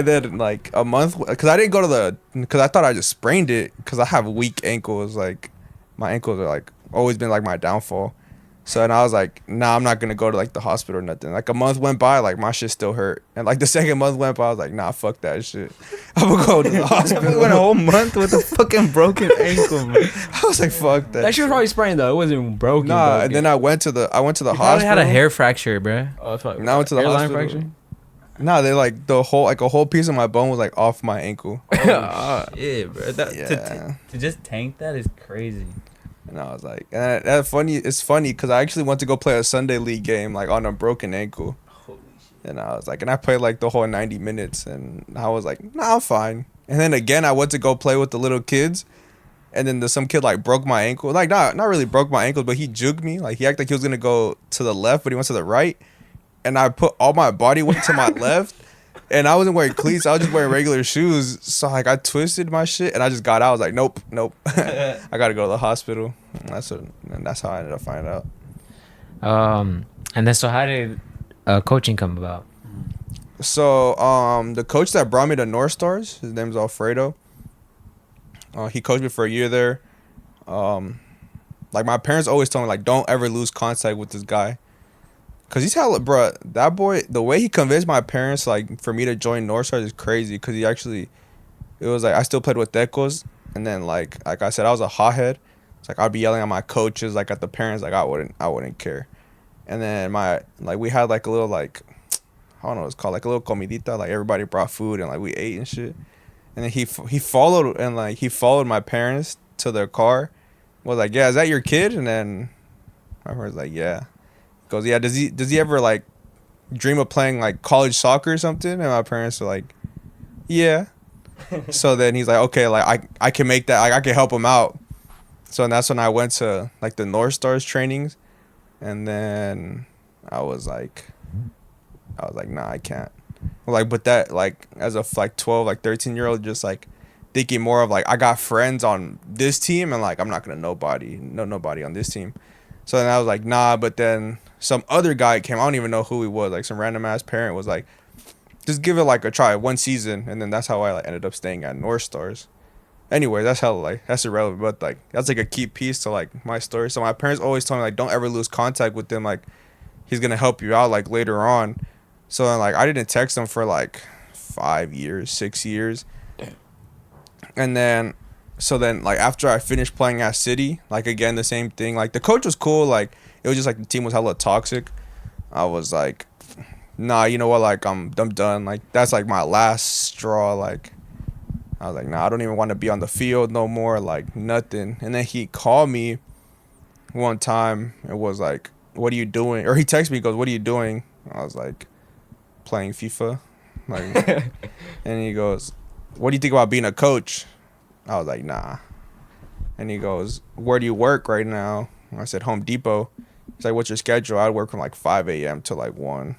Speaker 3: then like a month, because I didn't go to because I thought I just sprained it, because I have weak ankles. Like my ankles are like always been like my downfall. So and I was like, nah, I'm not gonna go to like the hospital or nothing. Like a month went by, like my shit still hurt, and like the second month went by, I was like, nah, fuck that shit. I'm gonna go to the hospital.
Speaker 6: We went a whole month with a fucking broken ankle, man.
Speaker 3: I was like, fuck that.
Speaker 2: That shit was probably sprained though. It wasn't broken.
Speaker 3: Nah,
Speaker 2: broken.
Speaker 3: and then I went to the
Speaker 6: Probably
Speaker 3: hospital.
Speaker 6: had a hair fracture, bro.
Speaker 2: Oh, it's probably
Speaker 3: Now I went to the
Speaker 2: hairline
Speaker 3: hospital.
Speaker 2: fracture?
Speaker 3: Nah, they like a whole piece of my bone was like off my ankle.
Speaker 6: Yeah, bro.
Speaker 3: Yeah.
Speaker 6: To just tank that is crazy.
Speaker 3: And I was like, and that's funny. It's funny because I actually went to go play a Sunday league game like on a broken ankle.
Speaker 6: Holy shit.
Speaker 3: And I was like, and I played like the whole 90 minutes, and I was like, nah, I'm fine. And then again, I went to go play with the little kids, and then some kid like broke my ankle. Like not really broke my ankle, but he juked me. Like he acted like he was gonna go to the left, but he went to the right. And I put all my body weight to my left, and I wasn't wearing cleats. I was just wearing regular shoes. So like I twisted my shit, and I just got out. I was like, nope. I gotta go to the hospital. And that's how I ended up finding out.
Speaker 4: And then so how did coaching come about?
Speaker 3: So the coach that brought me to North Stars, his name's Alfredo. He coached me for a year there. Like my parents always told me like, don't ever lose contact with this guy. Cause he's hella, bro. That boy, the way he convinced my parents like for me to join North Stars is crazy. Cause he actually, it was like I still played with Tecos, and then like I said, I was a hothead. It's like I'd be yelling at my coaches, like at the parents, like I wouldn't care. And then we had like a little like, I don't know what it's called, like a little comidita. Like everybody brought food and like we ate and shit. And then he followed my parents to their car. Was like, yeah, is that your kid? And then my parents like, yeah. Goes, yeah, does he ever like dream of playing like college soccer or something? And my parents are like, yeah. So then he's like, okay, like I can make that, like I can help him out. So and that's when I went to like the North Stars trainings, and then I was like, nah, I can't. Like, but that like as a like 12, like 13-year-old, just like thinking more of like I got friends on this team, and like I'm not gonna know nobody on this team. So then I was like, nah. But then some other guy came. I don't even know who he was. Like some random ass parent was like, just give it like a try, one season, and then that's how I like ended up staying at North Stars. Anyway, that's how like that's irrelevant, but like that's like a key piece to like my story. So my parents always told me like, don't ever lose contact with him. Like he's gonna help you out like later on. So then like I didn't text him for like 5 years, 6 years. Damn. And then. So then, like, after I finished playing at City, like, again, the same thing. Like, the coach was cool. Like, it was just, like, the team was hella toxic. I was like, nah, you know what? Like, I'm done. Like, that's, like, my last straw. Like, I was like, nah, I don't even want to be on the field no more. Like, nothing. And then he called me one time. It was like, what are you doing? Or he texted me, he goes, what are you doing? I was like, playing FIFA. Like, and he goes, what do you think about being a coach? I was like, nah. And he goes, where do you work right now? I said, Home Depot. He's like, what's your schedule? I'd work from like 5 a.m. to like 1.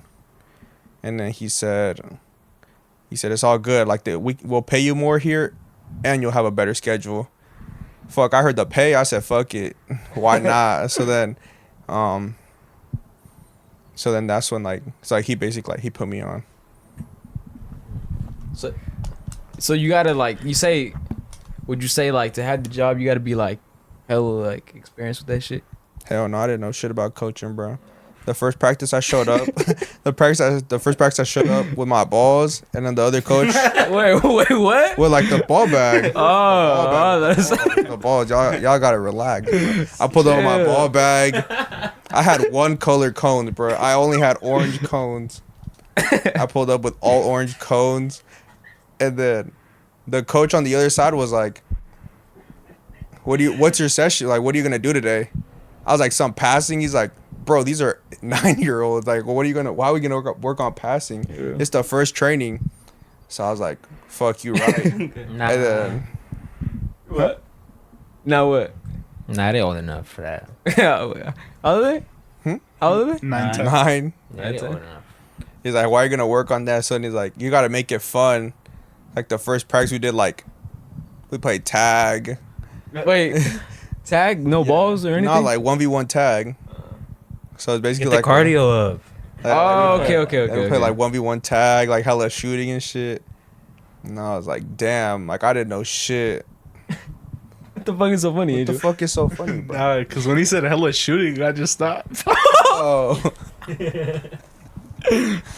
Speaker 3: And then he said it's all good. Like we'll pay you more here, and you'll have a better schedule. Fuck, I heard the pay. I said, fuck it, why not? So then that's when like it's like he basically like he put me on.
Speaker 2: So you gotta like would you say like to have the job you gotta be like hella like experienced with that shit?
Speaker 3: Hell no, I didn't know shit about coaching, bro. The first practice I showed up, the first practice I showed up with my balls, and then the other coach
Speaker 2: wait, what?
Speaker 3: with like the ball bag.
Speaker 2: That's
Speaker 3: The balls, y'all gotta relax. I pulled up my ball bag. I had one color cone, bro. I only had orange cones. I pulled up with all orange cones, and then the coach on the other side was like, "What's your session? Like, what are you gonna do today?" I was like, "Some passing." He's like, "Bro, these are 9-year-olds. Like, why are we gonna work on passing? Yeah. It's the first training." So I was like, "Fuck you, right?"
Speaker 4: Nah.
Speaker 3: And then
Speaker 2: what? Now what?
Speaker 4: Nah, they old enough for that.
Speaker 2: How old are they? How old are they?
Speaker 5: 9, 10.
Speaker 3: 9.
Speaker 4: Yeah, they old enough.
Speaker 3: He's like, "Why are you gonna work on that?" So he's like, "You gotta make it fun." Like the first practice we did, like we played tag.
Speaker 2: Wait, tag? No balls or anything?
Speaker 3: Not like 1v1 tag. So it's basically
Speaker 6: Get the
Speaker 3: like
Speaker 6: cardio up.
Speaker 2: Okay.
Speaker 3: We play like 1v1 tag, like hella shooting and shit. And I was like, damn, like I didn't know shit.
Speaker 2: What the fuck is so funny,
Speaker 3: What
Speaker 2: Angel?
Speaker 3: the fuck is so funny, bro?
Speaker 5: Nah, because when he said hella shooting, I just stopped.
Speaker 3: Oh.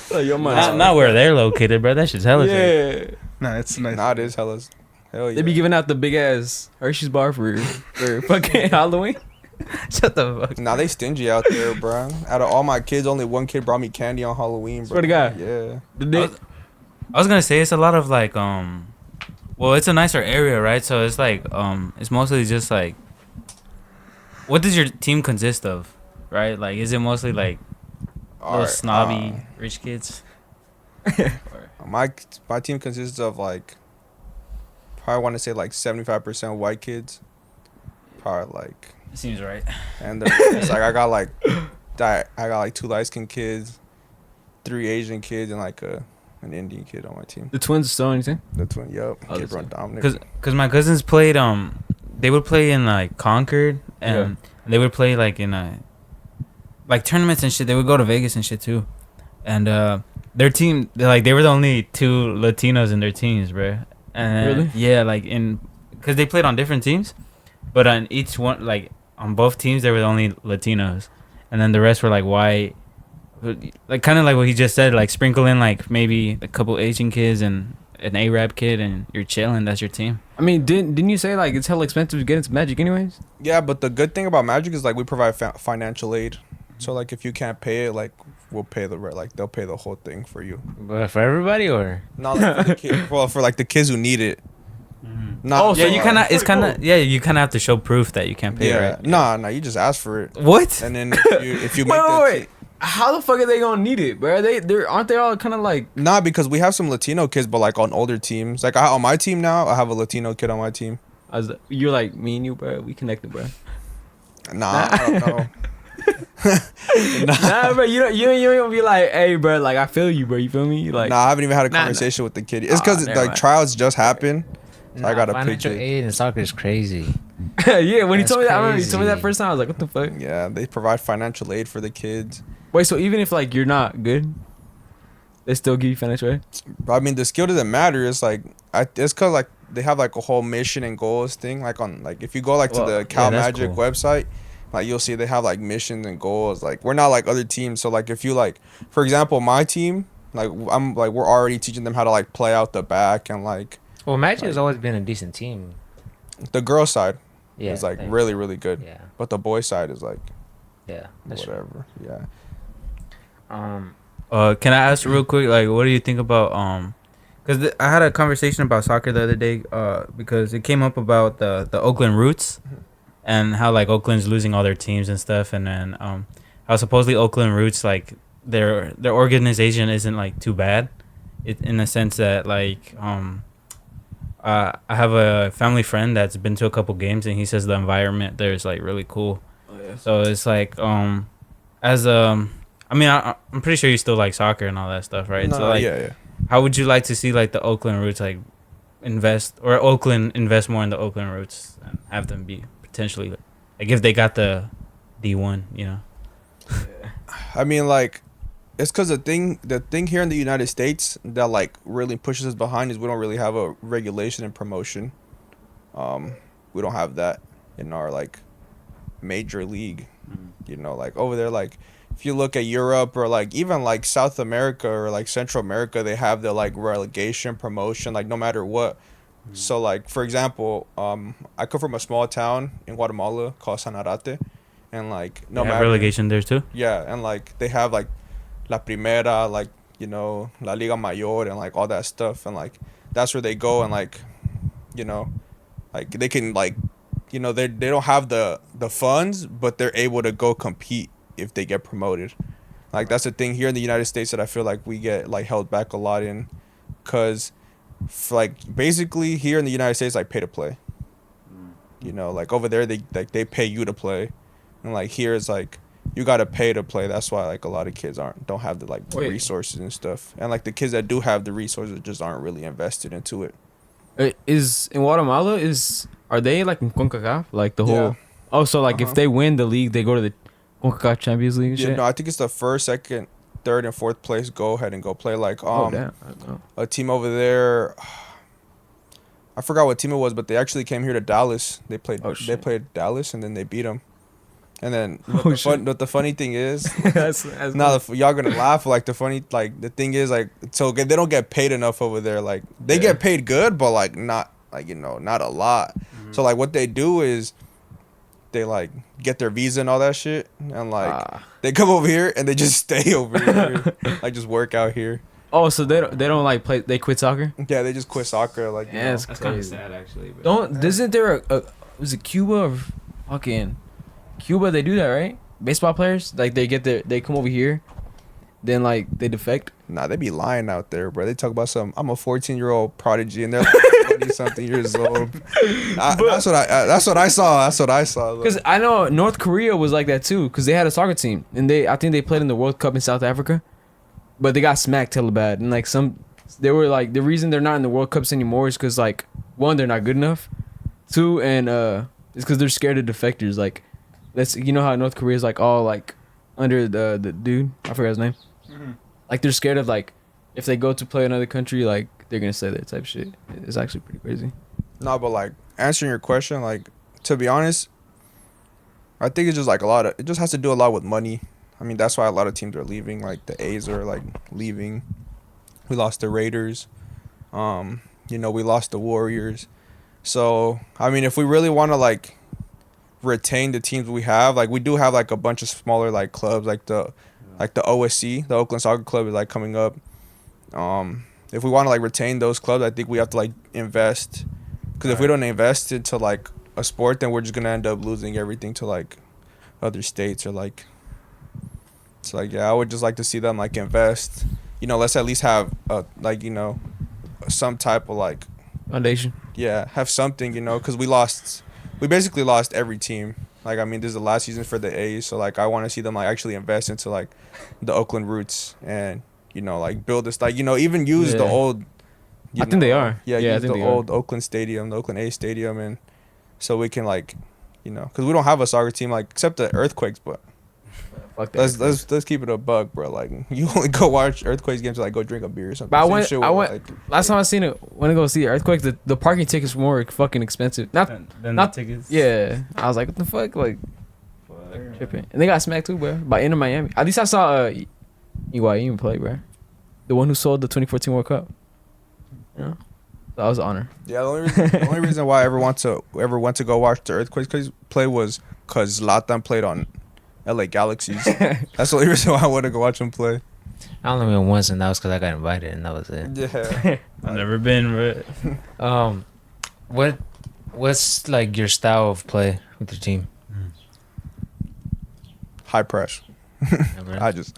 Speaker 2: Like, yo, man.
Speaker 6: Not where they're located, bro. That shit's hella fake.
Speaker 2: Yeah.
Speaker 5: Nah, it's nice.
Speaker 3: Nah, it is hella. Hell yeah.
Speaker 2: They be giving out the big ass Hershey's bar for fucking Halloween.
Speaker 6: Shut the fuck.
Speaker 3: Nah, they stingy out there, bro. Out of all my kids, only one kid brought me candy on Halloween, bro.
Speaker 2: Swear to God.
Speaker 3: Yeah.
Speaker 6: I was gonna say it's a lot of like well, it's a nicer area, right? So it's like it's mostly just like, what does your team consist of, right? Like, is it mostly like little snobby rich kids?
Speaker 3: My team consists of like, probably want to say like 75% white kids. Probably like.
Speaker 6: Seems right.
Speaker 3: And it's like I got like 2 light-skinned kids, 3 Asian kids, and like an Indian kid on my team.
Speaker 2: The twins still anything?
Speaker 3: The twin, yup.
Speaker 2: Oh,
Speaker 3: Kid run Dominic.
Speaker 6: Cause my cousins played they would play in like Concord and they would play like in like tournaments and shit. They would go to Vegas and shit too, and their team they were the only 2 Latinos in their teams, bro. And
Speaker 2: really?
Speaker 6: Yeah, like cause they played on different teams, but on each one like. On both teams, there were only Latinos, and then the rest were like white, like kind of like what he just said, like sprinkle in like maybe a couple Asian kids and an Arab kid, and you're chilling. That's your team.
Speaker 2: I mean, didn't you say like it's hella expensive to get into Magic, anyways?
Speaker 3: Yeah, but the good thing about Magic is like we provide financial aid. So like if you can't pay it, like we'll pay they'll pay the whole thing for you.
Speaker 4: But for everybody, or
Speaker 3: Not like for the kid, well, for like the kids who need it.
Speaker 2: Oh,
Speaker 6: Yeah,
Speaker 2: so
Speaker 6: you kind of you kind of have to show proof that you can't pay.
Speaker 3: Yeah.
Speaker 6: Right?
Speaker 3: Nah, you just ask for it.
Speaker 6: What?
Speaker 3: And then if you make
Speaker 2: wait. How the fuck are they gonna need it, bro? Aren't they all kind of like?
Speaker 3: Nah, because we have some Latino kids, but like on older teams. Like on my team now, I have a Latino kid on my team.
Speaker 2: You're like me and you, bro. We connected, bro.
Speaker 3: Nah, I don't know.
Speaker 2: Nah, bro. You don't even be like, hey, bro. Like I feel you, bro. You feel me? Like,
Speaker 3: Nah, I haven't even had a conversation with the kid. It's because
Speaker 2: never
Speaker 3: like
Speaker 2: mind.
Speaker 3: trials just happened. So I got a
Speaker 4: financial
Speaker 3: picture.
Speaker 4: aid in soccer is crazy.
Speaker 2: yeah. When he
Speaker 4: That's
Speaker 2: told me that, I remember he told me that
Speaker 4: crazy.
Speaker 2: first time. I was like, what the fuck?
Speaker 3: Yeah, they provide financial aid for the kids.
Speaker 2: Wait, so even if like you're not good, they still give you financial aid?
Speaker 3: But I mean, the skill doesn't matter. It's like it's cause like they have like a whole mission and goals thing. Like on like if you go like to the Cal
Speaker 6: that's
Speaker 3: Magic
Speaker 6: cool.
Speaker 3: website, like you'll see they have like missions and goals. Like we're not like other teams. So like if you like, for example, my team, like we're already teaching them how to like play out the back and like
Speaker 4: Well, Magic has always been a decent team.
Speaker 3: the girl side
Speaker 4: Yeah,
Speaker 3: is like really really good.
Speaker 4: Yeah,
Speaker 3: But the boy side is like
Speaker 4: yeah. That's true.
Speaker 3: whatever. Yeah.
Speaker 6: Can I ask real quick, like, what do you think about because I had a conversation about soccer the other day, because it came up about the Oakland Roots, and how like Oakland's losing all their teams and stuff, and then how supposedly Oakland Roots like their organization isn't like too bad, in the sense that like I have a family friend that's been to a couple games, and he says the environment there is like really cool.
Speaker 2: Oh, yeah.
Speaker 6: So it's like as I mean, I'm pretty sure you still like soccer and all that stuff, right?
Speaker 3: No,
Speaker 6: So like,
Speaker 3: yeah.
Speaker 6: how would you like to see like the Oakland Roots like invest, or Oakland invest more in the Oakland Roots and have them be potentially like if they got the D1, you know?
Speaker 3: I mean, like, it's because the thing here in the United States that like really pushes us behind is we don't really have a regulation and promotion. We don't have that in our like major league. You know, like over there, like if you look at Europe or like even like South America or like Central America, they have the like relegation promotion, like no matter what. So like for example, I come from a small town in Guatemala called Sanarate, and like no
Speaker 6: They have
Speaker 3: matter
Speaker 6: relegation there too.
Speaker 3: yeah, and like they have like La Primera, like you know La Liga Mayor and like all that stuff, and like that's where they go and like you know like they can like you know they don't have the funds, but they're able to go compete if they get promoted. Like that's the thing here in the United States that I feel like we get like held back a lot in, cause like basically here in the United States like pay to play. You know, like over there they pay you to play, and like here it's like you gotta pay to play. That's why like a lot of kids don't have the like
Speaker 2: Wait.
Speaker 3: resources and stuff, and like the kids that do have the resources just aren't really invested into it.
Speaker 2: Is in Guatemala are they like in CONCACAF like the whole?
Speaker 3: Yeah.
Speaker 2: Oh, so like if they win the league, they go to the CONCACAF Champions League and
Speaker 3: Yeah,
Speaker 2: shit.
Speaker 3: no, I think it's the first, second, third, and fourth place. Go ahead and go play. Like
Speaker 2: Oh damn! I don't know.
Speaker 3: a team over there. I forgot what team it was, but they actually came here to Dallas. They played.
Speaker 2: Oh,
Speaker 3: They
Speaker 2: shit.
Speaker 3: played Dallas, and then they beat them. And then
Speaker 2: Oh,
Speaker 3: what the funny thing is,
Speaker 2: that's
Speaker 3: now y'all gonna laugh. Like the funny, like the thing is, like so they don't get paid enough over there. Like they get paid good, but like not like you know not a lot. So like what they do is they like get their visa and all that shit, and like they come over here and they just stay over here, like just work out here.
Speaker 2: Oh, so they don't like play. They quit soccer.
Speaker 3: Yeah, they just quit soccer. Like you
Speaker 2: Yeah,
Speaker 3: know.
Speaker 2: that's
Speaker 6: That's kind of
Speaker 2: crazy.
Speaker 6: sad actually. But
Speaker 2: Don't isn't there a was it Cuba or fucking Cuba? They do that, right? Baseball players like they come over here, then like they defect.
Speaker 3: Nah, they be lying out there, bro. They talk about some. I'm a 14-year-old prodigy, and they're like 20-something years old. That's what I saw. That's what I saw.
Speaker 2: Because I know North Korea was like that too. Because they had a soccer team, and I think they played in the World Cup in South Africa, but they got smacked hella bad. And like they were like the reason they're not in the World Cups anymore is because like one, they're not good enough. Two, and it's because they're scared of defectors. Like you know how North Korea is like all like under the dude, I forgot his name. Like they're scared of like if they go to play another country, like they're gonna stay there type shit. It's actually pretty crazy.
Speaker 3: No, but like answering your question, like to be honest, I think it's just like it just has to do a lot with money. I mean, that's why a lot of teams are leaving. Like the A's are like leaving. We lost the Raiders. You know, we lost the Warriors. So I mean, if we really want to like retain the teams we have, like we do have like a bunch of smaller like clubs, like the OSC, the Oakland Soccer Club is like coming up. If we want to like retain those clubs, I think we have to like invest, because if we don't invest into like a sport, then we're just gonna end up losing everything to like other states or like. It's like yeah, I would just like to see them like invest. You know, let's at least have like you know, some type of like
Speaker 2: Foundation.
Speaker 3: yeah, have something, you know, because we basically lost every team. Like, I mean, this is the last season for the A's, so, like, I want to see them, like, actually invest into, like, the Oakland Roots and, you know, like, build this, like, you know, even use the old.
Speaker 2: I think they are.
Speaker 3: Yeah,
Speaker 2: Yeah, I
Speaker 3: use
Speaker 2: think
Speaker 3: the
Speaker 2: they are.
Speaker 3: old Oakland Stadium, the Oakland A's Stadium, and so we can, like, you know, because we don't have a soccer team, like, except the Earthquakes, but
Speaker 2: Fuck that.
Speaker 3: let's keep it a buck, bro. Like, you only go watch Earthquakes games to, like, go drink a beer or something.
Speaker 2: But I
Speaker 3: Same
Speaker 2: went.
Speaker 3: shit
Speaker 2: I
Speaker 3: with,
Speaker 2: went.
Speaker 3: like,
Speaker 2: Last time I seen it, went to go see Earthquake. The parking tickets were more fucking expensive. Not.
Speaker 6: then
Speaker 2: Not-
Speaker 6: the tickets.
Speaker 2: Yeah. I was like, what the fuck, like tripping. And they got smacked too, bro. By Inter Miami. At least I saw EYE play, bro. The one who sold the 2014 World Cup. You know, that was an honor.
Speaker 3: Yeah, the only reason why I ever went to go watch the Earthquakes play was because Zlatan played on LA Galaxies. That's the only reason why I wanted to go watch him play.
Speaker 4: I only went once, and that was because I got invited, and that was it.
Speaker 3: Yeah.
Speaker 6: I've never been, but
Speaker 4: What's like your style of play with your team?
Speaker 3: High press. I just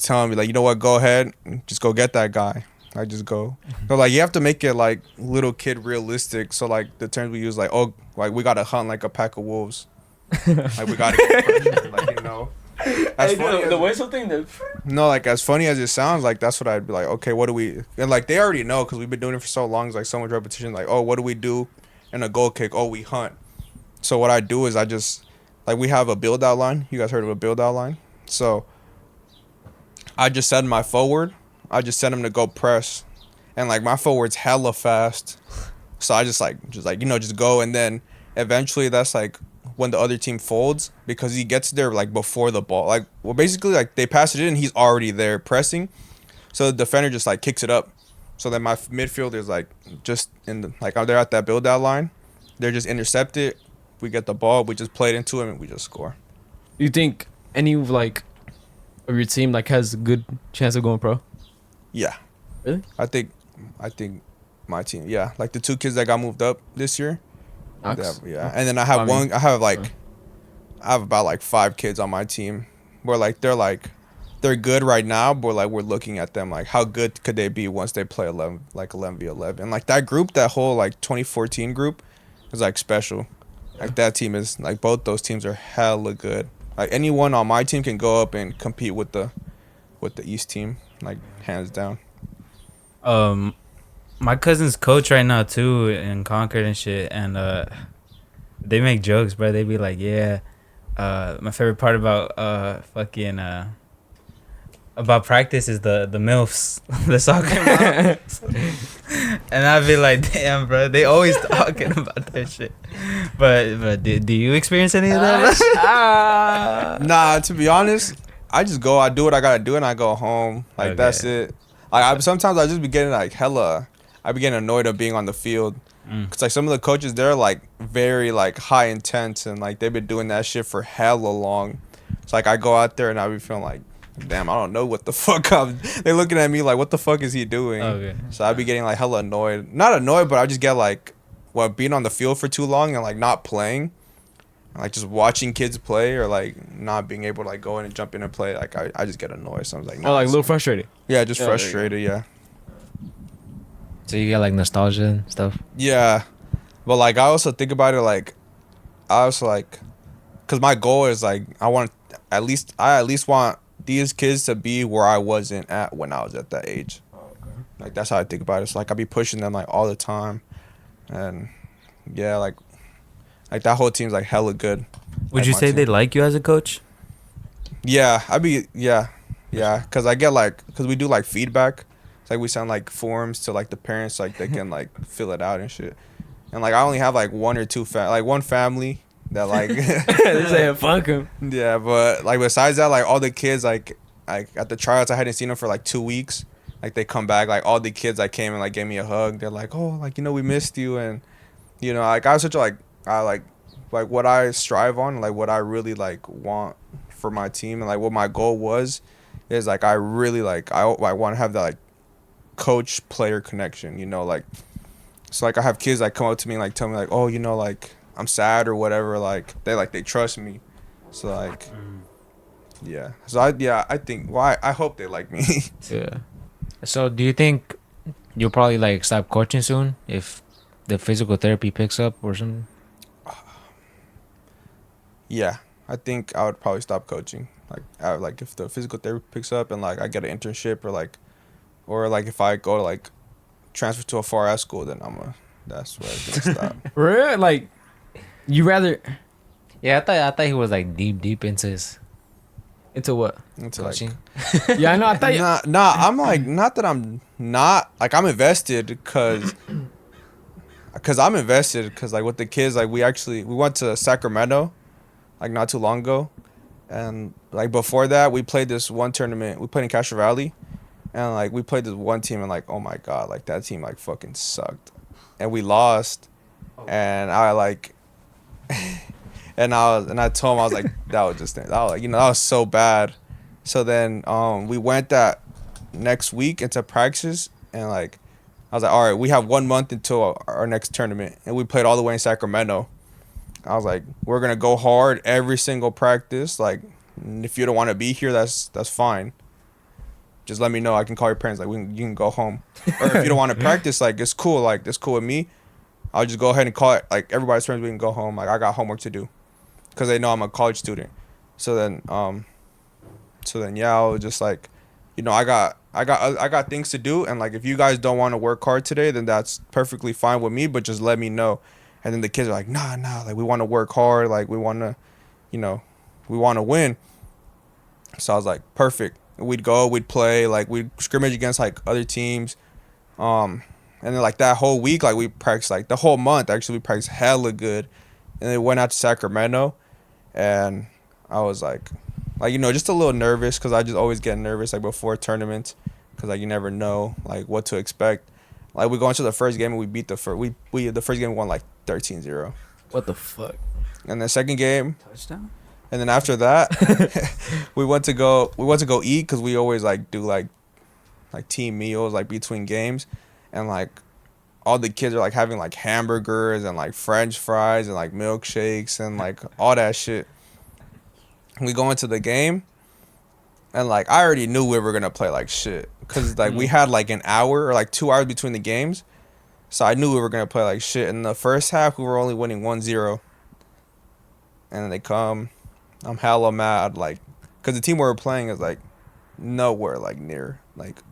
Speaker 3: tell him, like, you know what, go ahead, just go get that guy. I just go. So like you have to make it like little kid realistic. So like the terms we use, like, oh, like we gotta hunt like a pack of wolves. Like we gotta get pressure, like, you know. As funny
Speaker 5: the
Speaker 3: as,
Speaker 5: whistle thing.
Speaker 3: no, like as funny as it sounds, like that's what I'd be like. Okay, what do we? And like they already know because we've been doing it for so long. It's like so much repetition. Like, oh, what do we do in a goal kick? Oh, we hunt. So what I do is I just like we have a build out line. You guys heard of a build out line? So I just send my forward. I just send him to go press, and like my forward's hella fast. So I just go, and then eventually that's like when the other team folds because he gets there like before the ball. Like well basically like they pass it in, he's already there pressing. So the defender just like kicks it up. So then my midfield is like just in the like they're at that build out line. They're just intercepted. We get the ball, we just play it into him and we just score.
Speaker 2: You think any like of your team like has a good chance of going pro?
Speaker 3: Yeah.
Speaker 2: Really?
Speaker 3: I think my team, yeah. Like the 2 kids that got moved up this year. Yeah. And then I have I have about like 5 kids on my team where like they're good right now, but like we're looking at them like how good could they be once they play 11v11. Like that group, that whole like 2014 group is like special. Like that team is like both those teams are hella good. Like anyone on my team can go up and compete with the East team, like hands down.
Speaker 6: My cousin's coach right now too in Concord and shit, and they make jokes, bro. They be like, yeah, my favorite part about about practice is the MILFs, the soccer moms. And I'd be like, damn, bro, they always talking about that shit. But do you experience any of that?
Speaker 3: Nah, to be honest, I just go, I do what I gotta do, and I go home. Like
Speaker 6: Okay.
Speaker 3: that's it. Like sometimes I just be getting like hella. I be getting annoyed of being on the field, cause like some of the coaches they're like very like high intense and like they've been doing that shit for hella long. So like I go out there and I be feeling like, damn, I don't know what the fuck they looking at me like, what the fuck is he doing?
Speaker 6: Okay.
Speaker 3: So I be getting like hella annoyed. Not annoyed, but I just get like, being on the field for too long and like not playing, like just watching kids play or like not being able to like go in and jump in and play. Like I just get annoyed. So I was like,
Speaker 2: Oh, like a little frustrated.
Speaker 3: yeah, just
Speaker 2: Yeah, there you go.
Speaker 3: frustrated. Yeah.
Speaker 4: So you get like nostalgia and stuff.
Speaker 3: Yeah, but like I also think about it like, I was like, cause my goal is like I at least want these kids to be where I wasn't at when I was at that age. Like that's how I think about it. So like I be pushing them like all the time, and yeah, like that whole team's like hella good.
Speaker 6: Would
Speaker 3: Like,
Speaker 6: you
Speaker 3: my
Speaker 6: say
Speaker 3: team.
Speaker 6: they like you as a coach?
Speaker 3: Yeah, cause I get like, cause we do like feedback. It's like we send like forms to like the parents, like they can like fill it out and shit. And like I only have like one or two one family that like
Speaker 2: They say fuck him.
Speaker 3: yeah, but like besides that, like all the kids like at the tryouts I hadn't seen them for like 2 weeks. Like they come back, like all the kids that came and like gave me a hug. They're like, oh, like we missed you, and like I was such a like what I strive on, like what I really like want for my team, and like what my goal was, is like I really like I want to have that like coach player connection, like so like I have kids that come up to me and like tell me like, oh, like I'm sad or whatever, like they trust me, so like yeah, so I think I hope they like me.
Speaker 2: Yeah.
Speaker 4: So do you think you'll probably like stop coaching soon if the physical therapy picks up or something?
Speaker 3: Yeah, I think I would probably stop coaching. Like if the physical therapy picks up and like I get an internship or like if I go to like transfer to a far ass school, then that's where I'm gonna stop.
Speaker 2: Real? Like, you rather
Speaker 4: Yeah, I thought he was like deep into his
Speaker 2: into what?
Speaker 3: Into like,
Speaker 4: coaching.
Speaker 2: Yeah, I know. I thought you.
Speaker 3: nah, I'm like not that I'm not like I'm invested because I'm invested because like with the kids like we went to Sacramento like not too long ago, and like before that we played this one tournament. We played in Castro Valley, and like we played this one team and like oh my god, like that team like fucking sucked, and we lost, and I like. And I told him, I was like, that was so bad. So then we went that next week into practice, and like I was like, all right, we have 1 month until our next tournament, and we played all the way in Sacramento. I was like, we're gonna go hard every single practice. Like, if you don't want to be here, that's fine. Just let me know. I can call your parents. Like, you can go home. Or if you don't want to practice, like it's cool. Like it's cool with me. I'll just go ahead and call it. Like everybody's friends, we can go home. Like I got homework to do. Because they know I'm a college student. So then So then yeah, I was just like, you know, I got things to do, and like if you guys don't want to work hard today, then that's perfectly fine with me. But just let me know. And then the kids are like, nah, like we want to work hard, like we want to, you know, we want to win. So I was like, perfect. We'd go, we'd play, like we'd scrimmage against like other teams, and then like that whole week, like we practiced like the whole month. Actually, we practiced hella good, and then went out to Sacramento, and I was like you know, just a little nervous because I just always get nervous like before tournaments because like you never know like what to expect. Like we go into the first game and we beat the first the first game we won like 13-0.
Speaker 2: What the fuck?
Speaker 3: And the second game,
Speaker 6: Touchdown.
Speaker 3: and then after that, we went to go eat because we always like do like team meals like between games, and like all the kids are like having like hamburgers and like French fries and like milkshakes and like all that shit. We go into the game, and like I already knew we were gonna play like shit because like we had like an hour or like 2 hours between the games, so I knew we were gonna play like shit. In the first half, we were only winning 1-0, and then they come. I'm hella mad, like, because the team we were playing is like nowhere like near like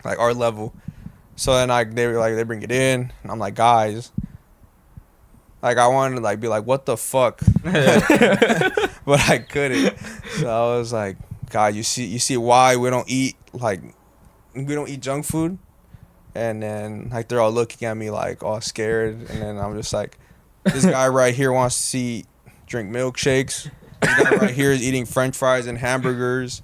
Speaker 3: our level. So then they bring it in, and I'm like, guys, like I wanted to like be like, what the fuck, but I couldn't. So I was like, God, you see why we don't eat junk food? And then like they're all looking at me like all scared, and then I'm just like, this guy right here wants to drink milkshakes. This guy right here is eating French fries and hamburgers.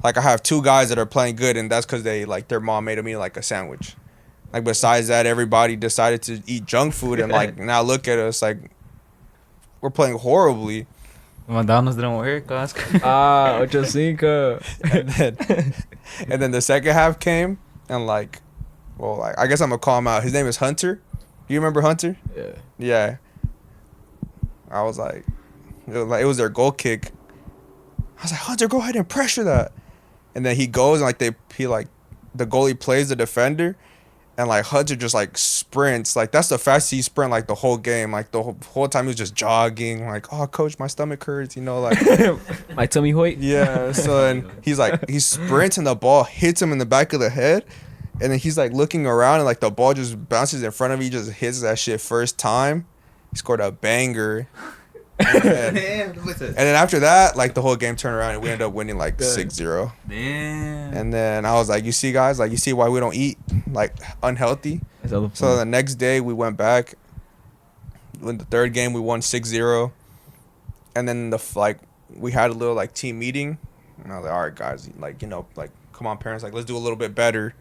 Speaker 3: Like I have 2 guys that are playing good, and that's because they like their mom made them eat like a sandwich. Like besides that, everybody decided to eat junk food, and like now look at us, like we're playing horribly.
Speaker 6: McDonald's didn't work, Oscar.
Speaker 2: Ocho cinco.
Speaker 3: and then the second half came, and like, well, like, I guess I'm gonna call him out. His name is Hunter. Do you remember Hunter?
Speaker 2: Yeah.
Speaker 3: Yeah. I was like, it was their goal kick. I was like, Hunter, go ahead and pressure that. And then he goes and like the goalie plays the defender, and like Hunter just like sprints. Like that's the fastest he sprint like the whole game. Like the whole time he was just jogging. Like, oh coach, my stomach hurts. You know, like
Speaker 2: My tummy hoit.
Speaker 3: yeah. So then he sprints and the ball hits him in the back of the head, and then he's like looking around and like the ball just bounces in front of him. He just hits that shit first time. He scored a banger. And then after that, like the whole game turned around and we ended up winning like 6-0.
Speaker 6: Damn.
Speaker 3: And then I was like, you see guys, like you see why we don't eat like unhealthy. So the next day we went back. In the third game we won 6-0. And then we had a little like team meeting. And I was like, all right guys, like, you know, like come on parents, like let's do a little bit better.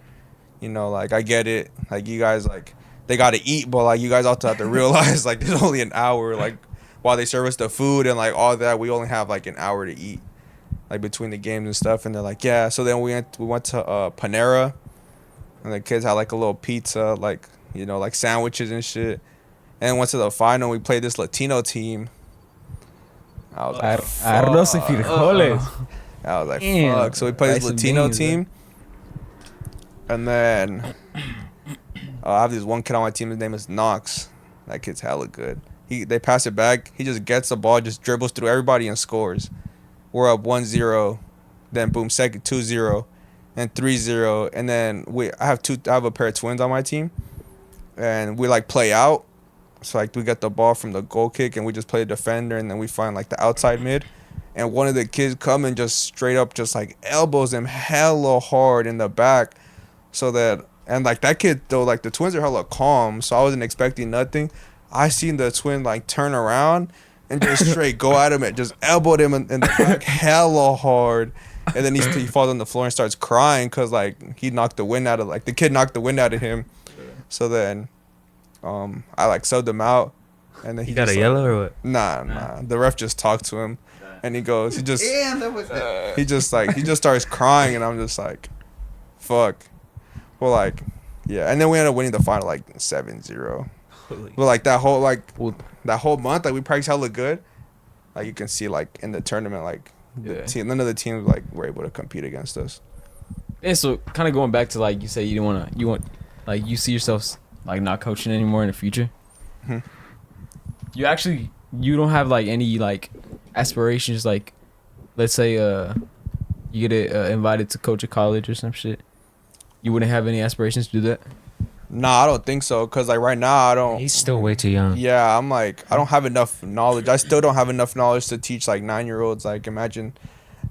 Speaker 3: You know, like I get it. Like you guys like they gotta eat, but like you guys also have to realize like there's only an hour, like while they serve us the food and like all that, we only have like an hour to eat, like between the games and stuff. And they're like, yeah. So then we went to Panera, and the kids had like a little pizza, like you know, like sandwiches and shit. And went to the final. We played this Latino team. I was like,
Speaker 2: Arroz y frijoles.
Speaker 3: I was like,
Speaker 2: Damn.
Speaker 3: fuck. So we played this
Speaker 2: Rice and
Speaker 3: Latino
Speaker 2: beans,
Speaker 3: team. And then I have this one kid on my team. His name is Knox. That kid's hella good. They pass it back. He just gets the ball, just dribbles through everybody and scores. We're up 1-0. Then boom, second 2-0, and 3-0. And then I have a pair of twins on my team, and we like play out. So like we get the ball from the goal kick, and we just play defender, and then we find like the outside mid, and one of the kids come and just straight up just like elbows him hella hard in the back, so that and like that kid though, like the twins are hella calm, so I wasn't expecting nothing. I seen the twin like turn around and just straight go at him and just elbowed him in the back hella hard, and then he falls on the floor and starts crying because like he knocked the wind out of the kid knocked the wind out of him. So then I like subbed him out, and then he
Speaker 6: got
Speaker 3: just,
Speaker 6: a yellow or what?
Speaker 3: Nah. The ref just talked to him, and he just starts crying, and I'm just like, fuck. Well, like, yeah, and then we ended up winning the final like 7-0. But like that whole month, like we practiced hella good. Like you can see, like in the tournament, like none of the teams like were able to compete against us.
Speaker 2: Yeah, so kind of going back to like you say you you see yourself like not coaching anymore in the future.
Speaker 3: Mm-hmm.
Speaker 2: You don't have like any like aspirations, like let's say you get invited to coach a college or some shit, you wouldn't have any aspirations to do that?
Speaker 3: Nah, I don't think so. Cause like right now, I don't.
Speaker 4: He's still way too young.
Speaker 3: Yeah, I'm like, I don't have enough knowledge. I still don't have enough knowledge to teach like 9-year-olds. Like, imagine.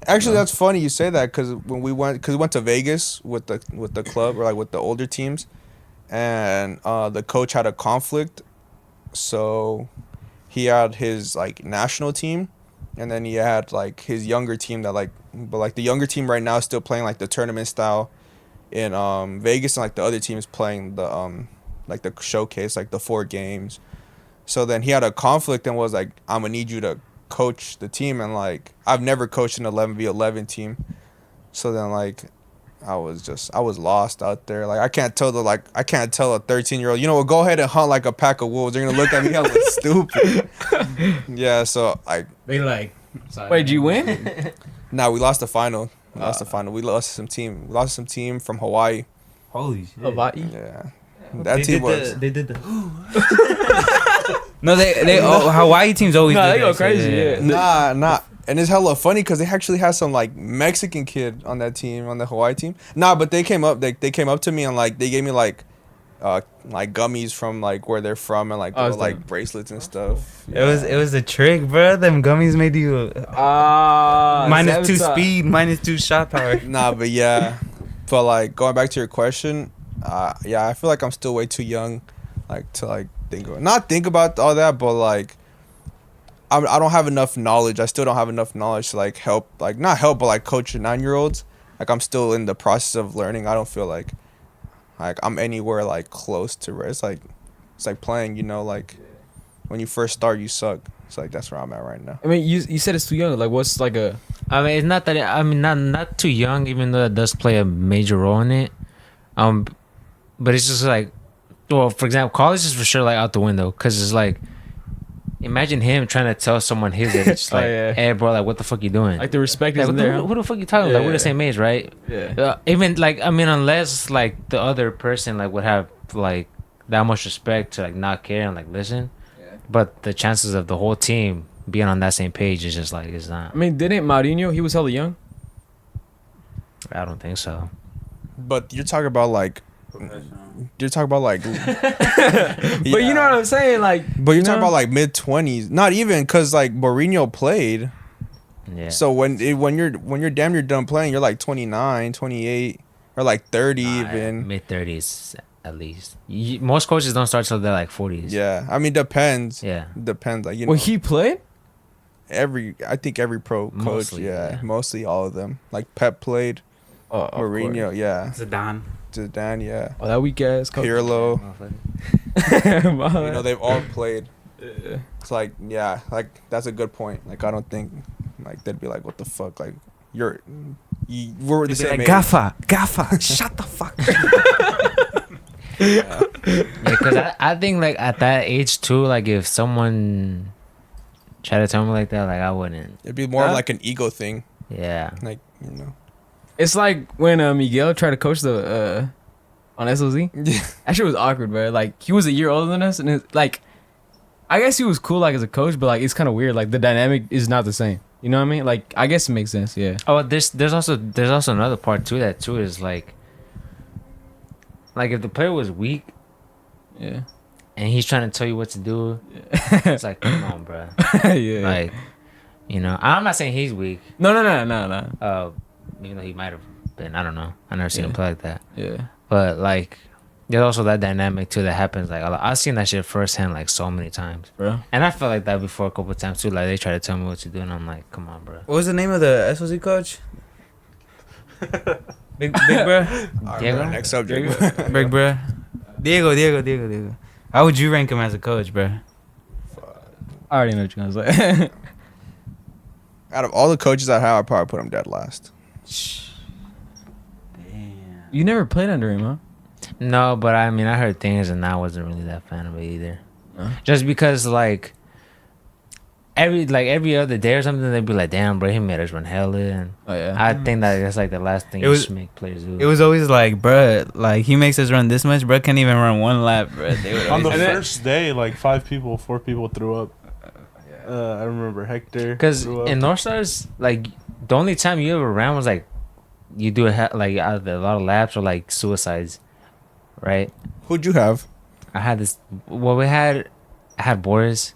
Speaker 3: Actually, that's funny you say that, cause when we went to Vegas with the club, or like with the older teams, and the coach had a conflict, so he had his like national team, and then he had like his younger team that like, but like the younger team right now is still playing like the tournament style in Vegas, and like the other team is playing the like the showcase, like the 4 games. So then he had a conflict and was like, I'm gonna need you to coach the team, and like I've never coached an 11v11 team. So then like I was lost out there. Like I can't tell a 13-year-old, you know what, go ahead and hunt like a pack of wolves. They're gonna look at me hella stupid. Yeah, so like
Speaker 6: They like.
Speaker 2: Wait, did you win?
Speaker 3: nah, we lost the final. We lost the final. We lost some team. We lost some team from Hawaii.
Speaker 6: Holy shit.
Speaker 2: Hawaii.
Speaker 3: Yeah. That team was
Speaker 6: They did the. No, they Hawaii teams always.
Speaker 2: No,
Speaker 6: do
Speaker 2: they go
Speaker 6: that shit,
Speaker 2: crazy. Yeah.
Speaker 3: nah. And it's hella funny because they actually had some like Mexican kid on that team, on the Hawaii team. Nah, but they came up. They came up to me and like they gave me like gummies from like where they're from, and like little, like bracelets and stuff.
Speaker 6: It was a trick, bro. Them gummies made you minus 2 speed, minus 2 shot power.
Speaker 3: Nah, but yeah, but like going back to your question, yeah, I feel like I'm still way too young, like to like think about all that, but like I don't have enough knowledge. I still don't have enough knowledge to like help, like not help, but like coach 9-year-olds. Like I'm still in the process of learning. I don't feel like I'm anywhere like close to where it's like playing, you know, like when you first start you suck. It's like that's where I'm at right now.
Speaker 2: I mean, you said it's too young. Like, what's like a?
Speaker 4: I mean, it's not that. I mean, not too young, even though that does play a major role in it. But it's just like, well, for example, college is for sure like out the window, because it's like, imagine him trying to tell someone his age, like, hey, bro, like, what the fuck you doing?
Speaker 2: Like the respect
Speaker 4: Like,
Speaker 2: isn't
Speaker 4: what
Speaker 2: there.
Speaker 4: who the fuck you talking?
Speaker 2: Yeah,
Speaker 4: Like, we're the same age, right?
Speaker 2: Yeah.
Speaker 4: Even like, I mean, unless like the other person like would have like that much respect to like not care and like listen, but the chances of the whole team being on that same page is just like, it's not.
Speaker 2: I mean, didn't Mourinho? He was hella young.
Speaker 4: I don't think so.
Speaker 3: But you're talking about like
Speaker 2: But you know what I'm saying, like.
Speaker 3: But you're talking about like mid-20s, not even, because like Mourinho played.
Speaker 4: Yeah.
Speaker 3: So when you're damn near done playing, you're like 29, 28, or like 30 even.
Speaker 4: Mid 30s at least. Most coaches don't start till they're like 40s.
Speaker 3: Yeah, I mean depends.
Speaker 4: Yeah.
Speaker 3: Depends, like, you know.
Speaker 2: Well, he played.
Speaker 3: I think every pro coach,
Speaker 4: Mostly,
Speaker 3: yeah,
Speaker 4: yeah.
Speaker 3: mostly all of them. Like Pep played,
Speaker 2: Oh,
Speaker 3: Mourinho, yeah,
Speaker 6: Zidane.
Speaker 3: Zidane, yeah,
Speaker 2: Oh, that weak ass coach.
Speaker 3: Pirlo.
Speaker 2: You
Speaker 3: You know, they've all played. It's like, yeah, like that's a good point. Like I don't think like they'd be like, what the fuck, like we're the same age.
Speaker 6: Gaffa, shut the fuck.
Speaker 3: Yeah.
Speaker 4: Because I think like at that age too, like if someone tried to tell me like that, like I wouldn't.
Speaker 3: It'd be more of like an ego thing,
Speaker 4: Yeah.
Speaker 3: like, you know.
Speaker 2: It's like when Miguel tried to coach the on SOZ. That shit was awkward, bro. Like he was a year older than us, and it's like, I guess he was cool like as a coach, but like it's kind of weird. Like the dynamic is not the same. You know what I mean? Like I guess it makes sense. Yeah.
Speaker 4: Oh, there's also another part to that too. Is like if the player was weak
Speaker 2: Yeah.
Speaker 4: and he's trying to tell you what to do, it's like, come on, bro.
Speaker 2: Yeah.
Speaker 4: Like, you know, I'm not saying he's weak.
Speaker 2: No.
Speaker 4: Even though he might have been. I don't know. I never seen him
Speaker 2: Yeah.
Speaker 4: play like that.
Speaker 2: Yeah.
Speaker 4: But like, there's also that dynamic too that happens. Like I've seen that shit firsthand like so many times,
Speaker 2: Bro.
Speaker 4: and I felt like that before a couple of times too. Like they try to tell me what to do, and I'm like, come on, bro.
Speaker 6: What was the name of the SOC coach? Big bro.
Speaker 4: Diego?
Speaker 3: Next subject.
Speaker 6: Big bro. Diego. How would you rank him as a coach, bro?
Speaker 2: I already know what you're gonna say.
Speaker 3: Out of all the coaches I have, I'd probably put him dead last.
Speaker 6: Damn.
Speaker 2: You never played under him, huh?
Speaker 4: No, but I mean, I heard things, and I wasn't really that fan of it either.
Speaker 2: No?
Speaker 4: Just because like every other day or something, they'd be like, "Damn, bro, he made us run hella." And
Speaker 2: Oh yeah.
Speaker 4: I think that that's like the last thing
Speaker 6: It
Speaker 4: you
Speaker 6: was-
Speaker 4: should make players do.
Speaker 6: It was always like, bruh, like he makes us run this much, bruh can't even run one lap, bruh. They would
Speaker 5: On the
Speaker 6: always say that.
Speaker 5: first day, like 4 people threw up. I remember Hector.
Speaker 4: Because
Speaker 5: threw up.
Speaker 4: in North Stars, like the only time you ever ran was like you do like a lot of laps or like suicides, right?
Speaker 3: Who'd you have?
Speaker 4: I had this. Well, I had Boris,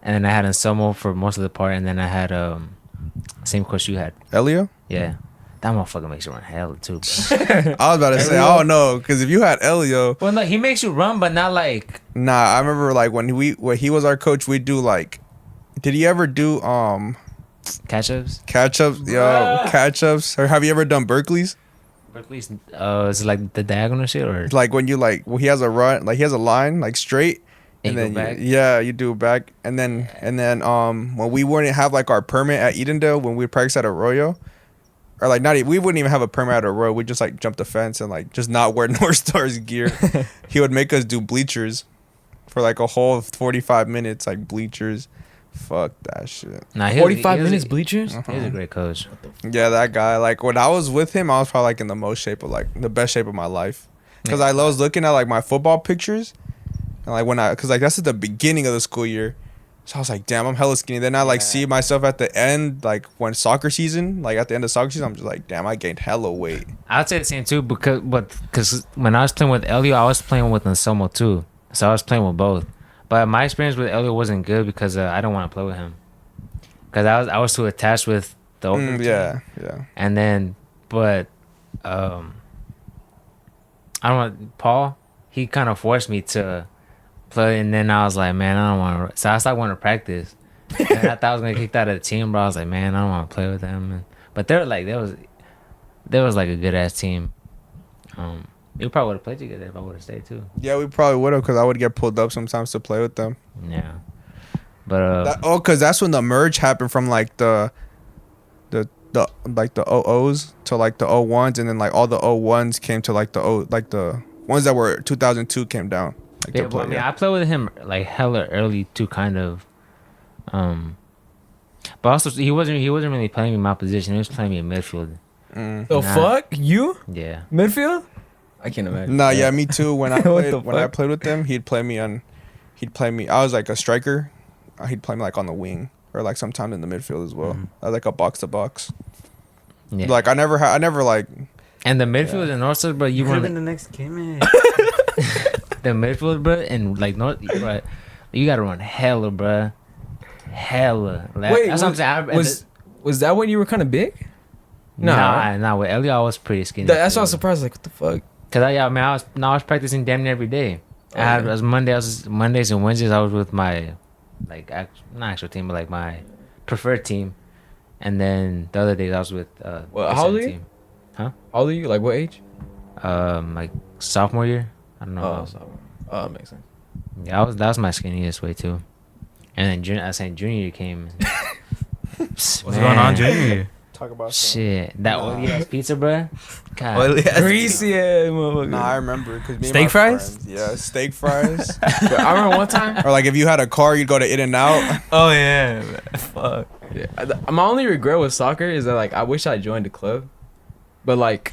Speaker 4: and then I had Anselmo for most of the part, and then I had same coach you had.
Speaker 3: Elio?
Speaker 4: Yeah, that motherfucker makes you run hell too. Bro.
Speaker 3: I was about to say, I don't know, because if you had Elio,
Speaker 4: Well, no, he makes you run, but not like.
Speaker 3: nah, I remember like when he was our coach, we'd do like, did he ever do
Speaker 4: Catch-ups?
Speaker 3: catch-ups? Yo, catch-ups? Or have you ever done Berkeley's?
Speaker 4: Berkeley's, is it like the diagonal shit or?
Speaker 3: Like when you like, well, he has a run, like he has a line like straight, and
Speaker 4: And you
Speaker 3: then
Speaker 4: go back?
Speaker 3: you do it back, and then when we wouldn't have like our permit at Edendale when we practiced at Arroyo, or like we wouldn't even have a permit at Arroyo, we'd just like jump the fence and like just not wear North Stars gear. He would make us do bleachers for like a whole 45 minutes, like bleachers. Fuck that shit.
Speaker 4: Nah,
Speaker 2: 45 minutes bleachers.
Speaker 4: He's a great coach.
Speaker 3: Yeah, that guy. Like when I was with him, I was probably like in the best shape of my life. Cause I was looking at like my football pictures, and like cause like that's at the beginning of the school year, so I was like, damn, I'm hella skinny. Then I like see myself at the end, like when soccer season, like at the end of soccer season, I'm just like, damn, I gained hella weight.
Speaker 4: I'd say the same too because when I was playing with Elio, I was playing with Anselmo too, so I was playing with both. But my experience with Elio wasn't good because I don't want to play with him. Because I was too attached with the older team.
Speaker 3: Yeah.
Speaker 4: And then, but I don't want Paul. He kind of forced me to play, and then I was like, man, I don't want to. So I stopped wanting to practice. And I thought I was gonna get kicked out of the team, bro. I was like, man, I don't want to play with them. But they're like, there was like a good ass team. We probably would have played together if I would have stayed too.
Speaker 3: Yeah, we probably would have, because I would get pulled up sometimes to play with them.
Speaker 4: Yeah, but
Speaker 3: because that's when the merge happened from like the like the OOs to like the O1s, and then like all the O1s came to like the ones that were 2002 came down. Like,
Speaker 4: yeah,
Speaker 3: to play,
Speaker 4: I mean, I played with him like hella early too, kind of. But also he wasn't really playing me in my position. He was playing me in midfield.
Speaker 2: The
Speaker 4: Nah.
Speaker 2: fuck you
Speaker 4: Yeah.
Speaker 2: midfield? I can't imagine.
Speaker 3: Nah, yeah, me too. When I
Speaker 2: What the
Speaker 3: played, I
Speaker 2: fuck?
Speaker 3: played with them, he'd play me. I was like a striker. He'd play me like on the wing or like sometimes in the midfield as well. I was like a box to box.
Speaker 4: Yeah.
Speaker 3: Like I never like.
Speaker 4: And the midfield in Northside, bro, you
Speaker 6: Could have
Speaker 4: run
Speaker 6: been the next K-Man.
Speaker 4: the midfield, bro, and like North, bro, you gotta run hella, bro, hella. Like,
Speaker 2: Wait,
Speaker 4: that's what I'm saying.
Speaker 2: was that when you were kind of big?
Speaker 4: Nah. With Elliot, I was pretty skinny.
Speaker 2: That's why I was surprised. Like, what the fuck?
Speaker 4: Cause I was practicing damn near every day. I was Mondays and Wednesdays. I was with my not actual team, but like my preferred team, and then the other days I was with
Speaker 2: Well, how old are you?
Speaker 4: team. Huh?
Speaker 2: How old are you? Like, what age?
Speaker 4: Like sophomore year. I don't know.
Speaker 2: That makes sense.
Speaker 4: Yeah, that was my skinniest way too. And then junior year came.
Speaker 6: What's going on, Junior?
Speaker 3: Talk about
Speaker 4: Shit, that oily ass pizza, bro. God.
Speaker 6: Oily ass
Speaker 2: Greasy ass motherfucker.
Speaker 3: Nah, I remember because
Speaker 6: Steak fries?
Speaker 3: Yeah, steak fries.
Speaker 2: But I remember one time.
Speaker 3: Or like if you had a car, you'd go to In-N-Out.
Speaker 6: Oh yeah, fuck.
Speaker 2: Yeah, my only regret with soccer is that like I wish I joined a club, but like,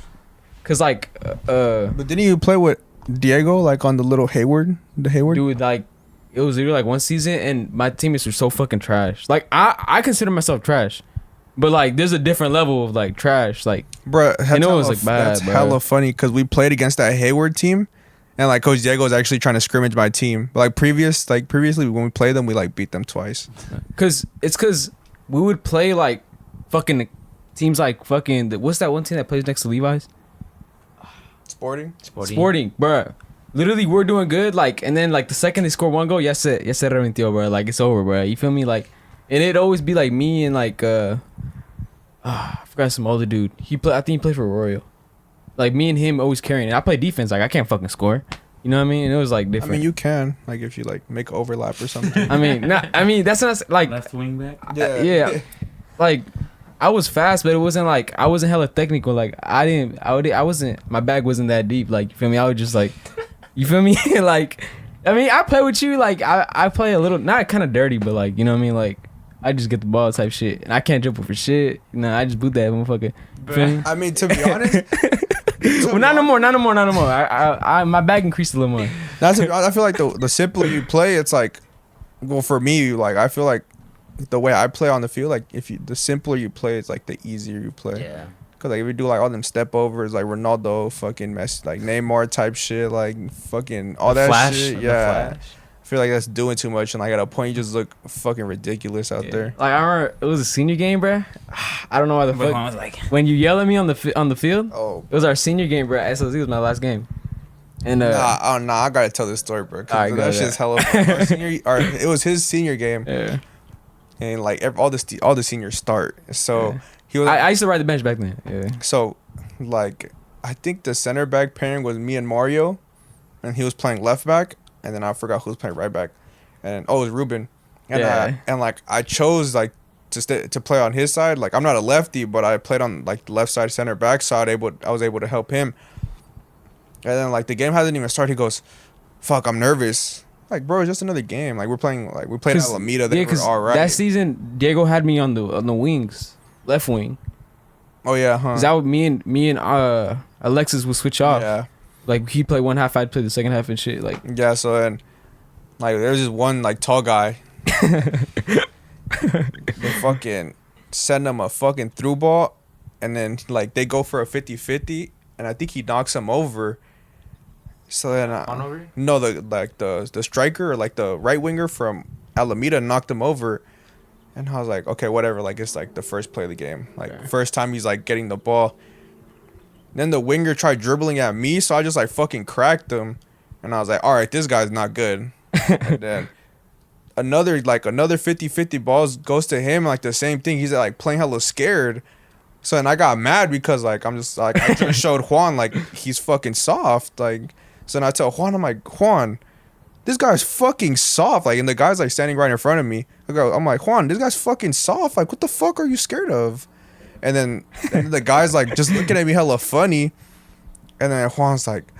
Speaker 2: cause like
Speaker 3: But didn't you play with Diego like on the Hayward?
Speaker 2: dude, like it was literally like one season and my teammates were so fucking trash. Like I consider myself trash, but like there's a different level of like trash. Like
Speaker 3: Bro,
Speaker 2: I know it was like bad.
Speaker 3: That's
Speaker 2: bro.
Speaker 3: hella funny because we played against that Hayward team, and like Coach Diego was actually trying to scrimmage my team. But like previously when we played them, we like beat them twice.
Speaker 2: Cause we would play like fucking teams like fucking what's that one team that plays next to Levi's?
Speaker 3: Sporting.
Speaker 2: Sporting, bruh. Literally, we're doing good. Like, and then like the second they score one goal, yes it reventó, bro. Like it's over, bro. You feel me? Like, and it'd always be like me and like I forgot some older dude. I think he played for Royal. Like me and him always carrying it. I play defense. Like I can't fucking score. You know what I mean? And it was like
Speaker 3: I
Speaker 2: different.
Speaker 3: mean, you can like if you like make an overlap or something.
Speaker 2: I mean, that's not like
Speaker 6: Left wing back.
Speaker 2: yeah. Like I was fast, but it wasn't like I wasn't hella technical. Like I wasn't. My bag wasn't that deep. Like you feel me? I was just like, you feel me? Like I mean, I play with you. Like I play a little, not kind of dirty, but like you know what I mean? Like I just get the ball type shit, and I can't dribble for shit. You know, I just boot that motherfucker. You feel me?
Speaker 3: I mean, to be honest.
Speaker 2: Well, not no more. I my bag increased a little more.
Speaker 3: I feel like the simpler you play, it's like, well, for me, like I feel like the way I play on the field, like the simpler you play, it's like the easier you play.
Speaker 4: Yeah.
Speaker 3: Cause like if we do like all them step overs, like Ronaldo, fucking Messi, like Neymar type shit, like fucking all that
Speaker 6: Flash,
Speaker 3: shit.
Speaker 6: the
Speaker 3: Yeah,
Speaker 6: Flash.
Speaker 3: I feel like that's doing too much, and like at a point you just look fucking ridiculous out there.
Speaker 2: Like I remember it was a senior game, bruh. I don't know why the
Speaker 6: But
Speaker 2: fuck.
Speaker 6: I was like,
Speaker 2: When you yell at me on the field,
Speaker 3: Oh,
Speaker 2: it was our senior game, bruh. SLZ was my last game, and
Speaker 3: I gotta tell this story, bro. 'Cause
Speaker 2: Alright, go
Speaker 3: that
Speaker 2: ahead.
Speaker 3: shit's hella. It was his senior game,
Speaker 2: yeah.
Speaker 3: and like all the seniors start. So
Speaker 2: Yeah.
Speaker 3: he was.
Speaker 2: I used to ride the bench back then. Yeah.
Speaker 3: So, like, I think the center back pairing was me and Mario, and he was playing left back, and then I forgot who was playing right back, and it was Ruben, and
Speaker 2: Yeah.
Speaker 3: like I chose like to play on his side. Like I'm not a lefty, but I played on like the left side center back, so I was able to help him. And then like the game hasn't even started. He goes, "Fuck, I'm nervous." Like, bro, it's just another game. Like we played at Alameda. They were all right.
Speaker 2: that season Diego had me on the wings, left wing.
Speaker 3: Oh yeah, huh?
Speaker 2: 'Cause that would me and Alexis would switch off.
Speaker 3: Yeah.
Speaker 2: Like he played one half, I'd play the second half and shit. Like
Speaker 3: Yeah, so then, like, there's this one, like, tall guy. They fucking send him a fucking through ball, and then, like, they go for a 50-50, and I think he knocks him over. So then,
Speaker 4: over?
Speaker 3: no, the striker, or, like, the right winger from Alameda knocked him over. And I was like, okay, whatever. Like, it's, like, the first play of the game. Like,
Speaker 2: Okay.
Speaker 3: first time he's, like, getting the ball. Then the winger tried dribbling at me, so I just, like, fucking cracked him. And I was like, all right, this guy's not good. And then another 50-50 balls goes to him, like, the same thing. He's, like, playing hella scared. So then I got mad because, like, I'm just, like, I just showed Juan, like, he's fucking soft. Like, so then I tell Juan, I'm like, Juan, this guy's fucking soft. Like, and the guy's, like, standing right in front of me. I'm like, Juan, this guy's fucking soft. Like, what the fuck are you scared of? And then the guy's, like, just looking at me hella funny. And then Juan's like,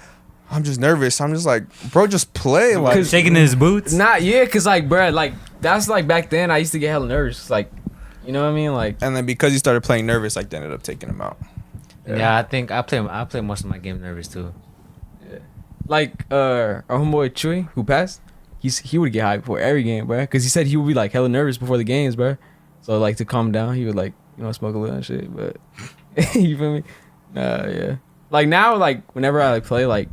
Speaker 3: I'm just nervous. I'm just like, bro, just play. Like,
Speaker 6: shaking his boots.
Speaker 2: not yeah, cause like bruh, like that's like back then I used to get hella nervous. Like, you know what I mean? Like
Speaker 3: and then because he started playing nervous, like, they ended up taking him out.
Speaker 4: Yeah, I think I play most of my game nervous too.
Speaker 2: like our homeboy Chewy who passed, he would get high before every game, bruh. Cause he said he would be like hella nervous before the games, bruh. So like to calm down, he would like, you know, smoke a little and shit. But you feel me? Yeah. Like now, like whenever I like play, like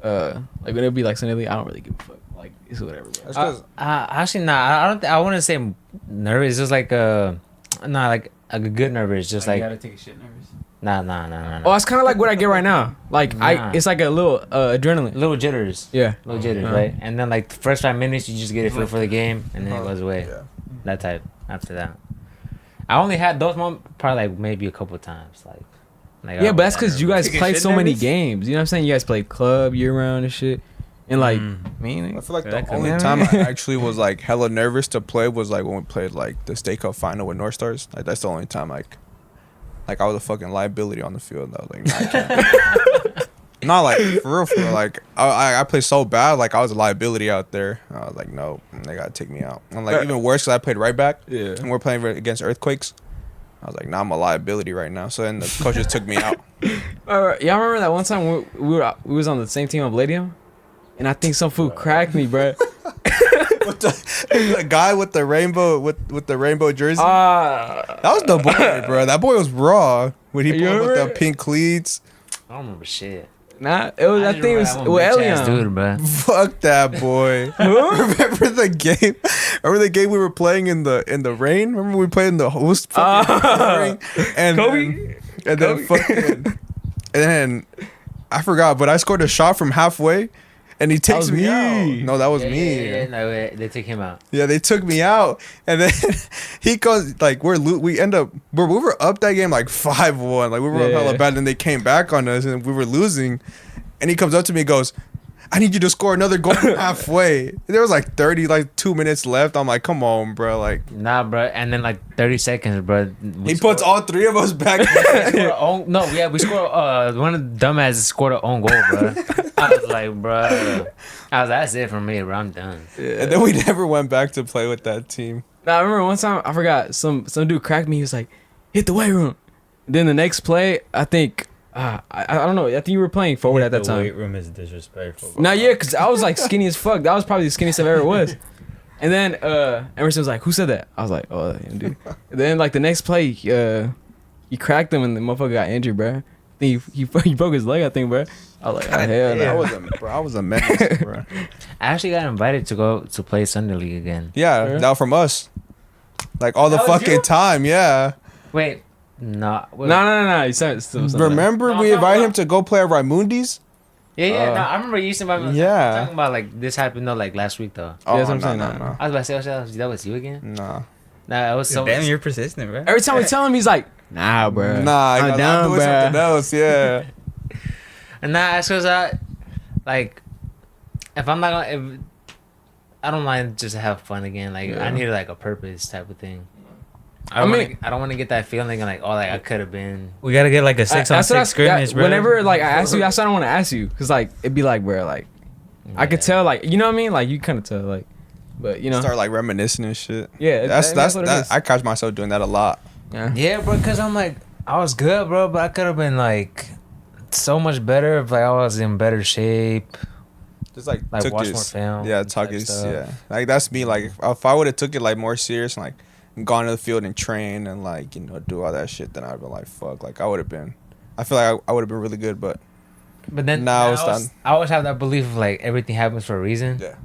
Speaker 2: when it'll be like Sunday League, I don't really give a fuck. Like it's whatever, bro.
Speaker 3: That's 'cause-
Speaker 4: Actually, nah. I don't. I wouldn't say nervous. It's just like like a good nervous. Just like
Speaker 6: gotta take a shit nervous.
Speaker 4: nah.
Speaker 2: Oh, it's kind of like what I get right now. Like
Speaker 4: Nah.
Speaker 2: it's like a little adrenaline.
Speaker 4: Little jitters.
Speaker 2: Yeah.
Speaker 4: Little jitters,
Speaker 2: Uh-huh.
Speaker 4: right? And then like the first 5 minutes, you just get a feel for the game, and then it goes away.
Speaker 3: Yeah.
Speaker 4: That type. After that, I only had those moments probably like maybe a couple times. Like
Speaker 2: Yeah, but that's because you guys
Speaker 6: Take a
Speaker 2: played
Speaker 6: shit
Speaker 2: so many
Speaker 6: nervous?
Speaker 2: games. You know what I'm saying? You guys played club year round and shit. And like,
Speaker 6: Mm.
Speaker 2: mean,
Speaker 3: I feel like
Speaker 6: So
Speaker 3: the
Speaker 6: that could
Speaker 3: only
Speaker 2: be-
Speaker 3: time I actually was like hella nervous to play was like when we played like the State Cup final with North Stars. Like that's the only time like I was a fucking liability on the field. I was like, nah, I can't. Not like for real. Like I played so bad. Like I was a liability out there. I was like, no, they gotta take me out. And like even worse, cause I played right back.
Speaker 2: Yeah.
Speaker 3: And we're playing against Earthquakes. I was like, nah, I'm a liability right now. So then the coaches took me out.
Speaker 2: y'all remember that one time we was on the same team on Palladium? And I think some fool cracked me, bro.
Speaker 3: With the guy with the rainbow jersey. That was the boy, bro. That boy was raw when he
Speaker 2: You
Speaker 3: pulled with the
Speaker 2: remember?
Speaker 3: pink cleats.
Speaker 4: I don't remember shit.
Speaker 2: Nah, it was. I think it was with Elion.
Speaker 4: dude, bro.
Speaker 3: Fuck that boy. Remember the game? Remember the game we were playing in the rain? Remember we played in the host fucking rain? And
Speaker 2: Kobe?
Speaker 3: and then I forgot, but I scored a shot from halfway. And he takes
Speaker 2: was
Speaker 3: me
Speaker 2: me.
Speaker 3: out. No, that was me.
Speaker 4: Yeah, no, they took him out.
Speaker 3: Yeah, they took me out, and then he goes like we were up that game like 5-1, like we were up
Speaker 2: Yeah.
Speaker 3: hella bad, and they came back on us, and we were losing, and he comes up to me and goes, I need you to score another goal halfway. There was like 2 minutes left. I'm like, come on, bro. Like
Speaker 4: Nah, bro. And then like 30 seconds, bro.
Speaker 3: he puts all three of us back.
Speaker 4: We scored. One of the dumbasses scored an own goal, bro. I was like, bro. That's it for me, bro. I'm done.
Speaker 3: And then we never went back to play with that team.
Speaker 2: Nah, I remember one time I forgot some dude cracked me. He was like, "Hit the weight room." Then the next play, I think I don't know. I think you were playing forward at that
Speaker 6: The
Speaker 2: time.
Speaker 6: weight room is disrespectful.
Speaker 2: Nah, yeah, cause I was like skinny as fuck. That was probably the skinniest I've ever was. And then Emerson was like, "Who said that?" I was like, "Oh, him, dude." And then like the next play, he he cracked him and the motherfucker got injured, bro. I think he broke his leg, I think, bro. I was like, oh, hell no.
Speaker 3: I was a menace, bro.
Speaker 4: I actually got invited to go to play Sunday League again.
Speaker 3: Yeah,
Speaker 2: Yeah.
Speaker 3: that was from us. Like all the
Speaker 4: That was
Speaker 3: fucking
Speaker 4: you?
Speaker 3: time, yeah.
Speaker 4: Wait, no. Wait,
Speaker 2: No. You said it's still something.
Speaker 3: Remember
Speaker 4: No,
Speaker 3: we
Speaker 4: I'm
Speaker 3: invited
Speaker 4: talking
Speaker 3: him to go play at Raimundi's?
Speaker 4: Yeah,
Speaker 2: Uh,
Speaker 4: no. I remember you used to invite me.
Speaker 3: Yeah.
Speaker 4: I'm talking about like this happened though, like last week though.
Speaker 3: Oh,
Speaker 2: that's what I'm
Speaker 3: no,
Speaker 2: saying,
Speaker 3: no,
Speaker 2: no.
Speaker 3: no.
Speaker 4: I was about to say, oh, that was you again?
Speaker 3: Nah.
Speaker 4: Nah, it was so.
Speaker 6: Damn, you're persistent, bro.
Speaker 2: Every time we tell him, he's like, nah, bro.
Speaker 3: Nah,
Speaker 2: I'm
Speaker 3: I'm
Speaker 2: down,
Speaker 3: doing
Speaker 2: bro.
Speaker 3: something else, yeah.
Speaker 4: And nah, it's because like, if I'm not gonna, if I don't mind just to have fun again. Like
Speaker 2: Yeah.
Speaker 4: I need like a purpose type of thing.
Speaker 2: I mean-
Speaker 4: I don't want to get that feeling like, oh, like I could have been.
Speaker 6: We gotta get like a 6 on
Speaker 2: That's what
Speaker 6: 6 scrimmage, bro.
Speaker 2: Whenever like I ask you, that's what I don't want to ask you, cause like it'd be like, bro, like I could
Speaker 4: Yeah.
Speaker 2: tell, like you know what I mean, like you kind of tell, like, but you know,
Speaker 3: Start like reminiscing and shit.
Speaker 2: yeah,
Speaker 3: That's
Speaker 2: what it
Speaker 3: that.
Speaker 2: is.
Speaker 3: I catch myself doing that a lot.
Speaker 2: Yeah.
Speaker 4: Yeah, bro. Cause I'm like, I was good, bro, but I could have been like so much better if like I was in better shape.
Speaker 3: Just like,
Speaker 4: Like
Speaker 3: took
Speaker 4: watch
Speaker 3: his,
Speaker 4: more film.
Speaker 3: yeah,
Speaker 4: type
Speaker 3: took his,
Speaker 4: stuff.
Speaker 3: yeah. Like that's me. Like if I would have took it like more serious and like gone to the field and train and like do all that shit, then I'd be like fuck. Like I would have been. I feel like I would have been really good, but
Speaker 4: But then
Speaker 3: Now
Speaker 4: I
Speaker 3: it's
Speaker 4: always-
Speaker 3: done.
Speaker 4: I always have that belief of like everything happens for a reason.
Speaker 3: yeah,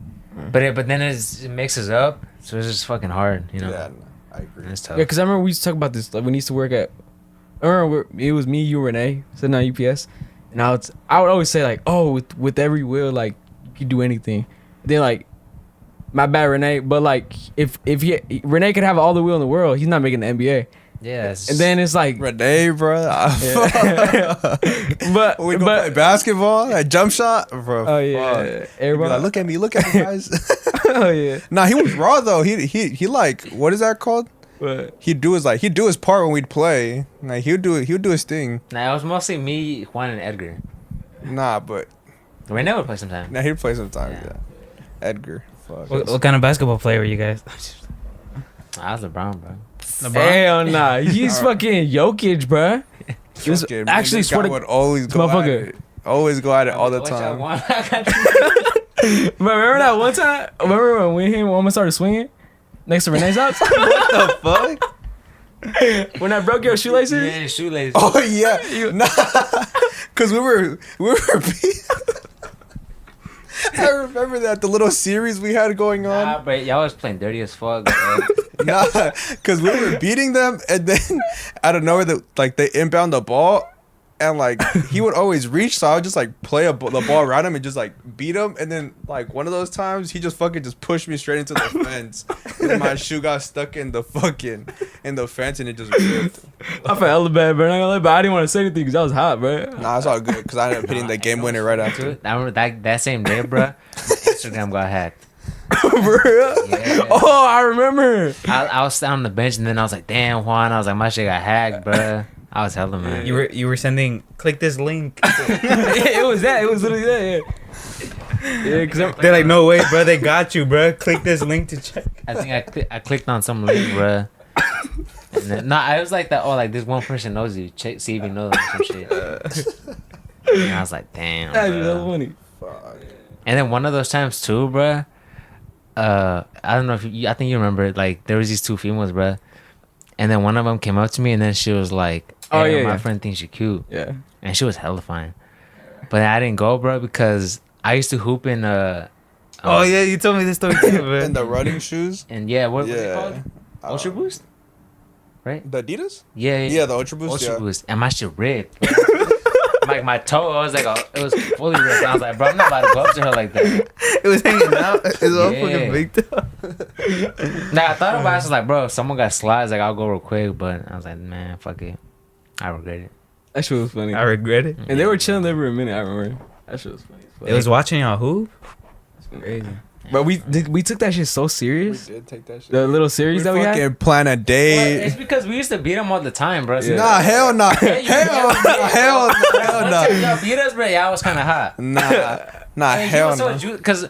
Speaker 4: But then it mixes up, so it's just fucking hard, you know.
Speaker 3: yeah, I agree.
Speaker 4: And it's tough.
Speaker 2: Yeah, cause I remember we used to talk about this. Like when we used to work at, I remember it was me, you, Renee, sitting on UPS, and I would always say like, oh, with every will, like you can do anything. Then like, my bad, Renee, but like if Renee could have all the will in the world, he's not making the NBA.
Speaker 4: Yeah. It's
Speaker 2: And then it's like,
Speaker 3: Renee, bro.
Speaker 2: but
Speaker 3: we go play basketball, that jump shot, bro.
Speaker 2: oh yeah,
Speaker 3: fuck. He'd be
Speaker 2: everybody.
Speaker 3: like, look at me, guys.
Speaker 2: Oh yeah.
Speaker 3: Nah, he was raw though. He like, what is that called?
Speaker 2: But
Speaker 3: He'd do his part when we'd play. Like he'd do his thing.
Speaker 4: nah, it was mostly me, Juan, and Edgar.
Speaker 3: Nah, but
Speaker 4: Renee would play sometime.
Speaker 3: nah, he'd play sometimes.
Speaker 4: Yeah.
Speaker 3: Yeah. Edgar. Fuck.
Speaker 6: What kind of basketball player were you guys?
Speaker 4: I was LeBron, bro.
Speaker 2: hell nah, he's fucking Jokic, bruh. This,
Speaker 3: Fucking,
Speaker 2: actually,
Speaker 3: this
Speaker 2: swear
Speaker 3: guy
Speaker 2: to
Speaker 3: would always
Speaker 2: this
Speaker 3: go at
Speaker 2: motherfucker.
Speaker 3: it. Always go at it all the
Speaker 4: Watch out,
Speaker 3: time.
Speaker 4: Juan.
Speaker 2: But remember that one time? Remember when we and him almost started swinging next to Renee's house?
Speaker 3: What the fuck?
Speaker 2: When I broke your shoelaces?
Speaker 4: Yeah, shoelaces.
Speaker 3: Oh yeah, nah, cause we were. I remember that the little series we had going on.
Speaker 4: Nah, but y'all was playing dirty as fuck, bro.
Speaker 3: Nah, cause we were beating them, and then out of nowhere, they inbound the ball, and like he would always reach, so I would just like play the ball around him and just like beat him, and then like one of those times he just fucking just pushed me straight into the fence, and my shoe got stuck in the fence, and it just ripped.
Speaker 2: I felt hella bad, bro. Not gonna lie, but I didn't want to say anything because I was hot, bro.
Speaker 3: Nah, it's all good, cause I ended up hitting the game winner right after.
Speaker 4: I remember that same day, bro. My Instagram got hacked.
Speaker 2: For real?
Speaker 4: Yeah.
Speaker 2: Oh, I remember.
Speaker 4: I was down on the bench and then I was like, damn, Juan. I was like, my shit got hacked, bro. I was hella mad.
Speaker 6: You were sending click this link.
Speaker 2: It was that. It was literally that. Yeah. Yeah, cause
Speaker 6: They're like, no way, bro. They got you, bro. Click this link to check.
Speaker 4: I think I clicked on some link, bro. And then, I was like that. Oh, like this one person knows you. Check, see if you know them or some shit. And I was like, damn.
Speaker 2: That was
Speaker 4: Bro.
Speaker 2: funny.
Speaker 4: And then one of those times too, bro. I don't know if I think you remember it. Like there was these two females, bro. And then one of them came up to me and then she was like,
Speaker 2: Oh,
Speaker 4: hey,
Speaker 2: yeah,
Speaker 4: my
Speaker 2: yeah.
Speaker 4: friend thinks you're cute.
Speaker 2: Yeah.
Speaker 4: And she was hella fine. But I didn't go, bro, because I used to hoop in
Speaker 6: Oh yeah, you told me this story too, bro.
Speaker 3: And the running shoes.
Speaker 4: and yeah, what was it
Speaker 3: Yeah.
Speaker 4: called? Ultra Boost? Right?
Speaker 3: The Adidas?
Speaker 4: Yeah,
Speaker 3: Yeah, the Ultra Boost.
Speaker 4: Ultra
Speaker 3: Yeah.
Speaker 4: Boost. And my shit ripped. Bro. Like my toe, I was like, it was fully ripped. And I was like, bro, I'm not about to go up to her like that.
Speaker 6: It was hanging out. It's all
Speaker 4: Yeah.
Speaker 6: fucking big up.
Speaker 4: Nah, I thought about it. I was like, bro, if someone got slides, like I'll go real quick. But I was like, man, fuck it. I regret it.
Speaker 2: That shit was funny.
Speaker 6: I regret it.
Speaker 2: And they were chilling there for a minute. I remember. That shit was funny.
Speaker 6: It was watching y'all hoop.
Speaker 2: crazy. But we took that shit so serious.
Speaker 3: We did take that shit.
Speaker 2: The little series that we had.
Speaker 3: fucking plan a
Speaker 4: Well,
Speaker 3: date.
Speaker 4: it's because we used to beat them all the time, bro. So
Speaker 2: Yeah.
Speaker 3: Nah, hell no.
Speaker 4: Yeah, you-
Speaker 3: Hell no.
Speaker 4: Y'all beat us, bro. Y'all was kind of hot.
Speaker 3: Nah, hell no.
Speaker 4: Because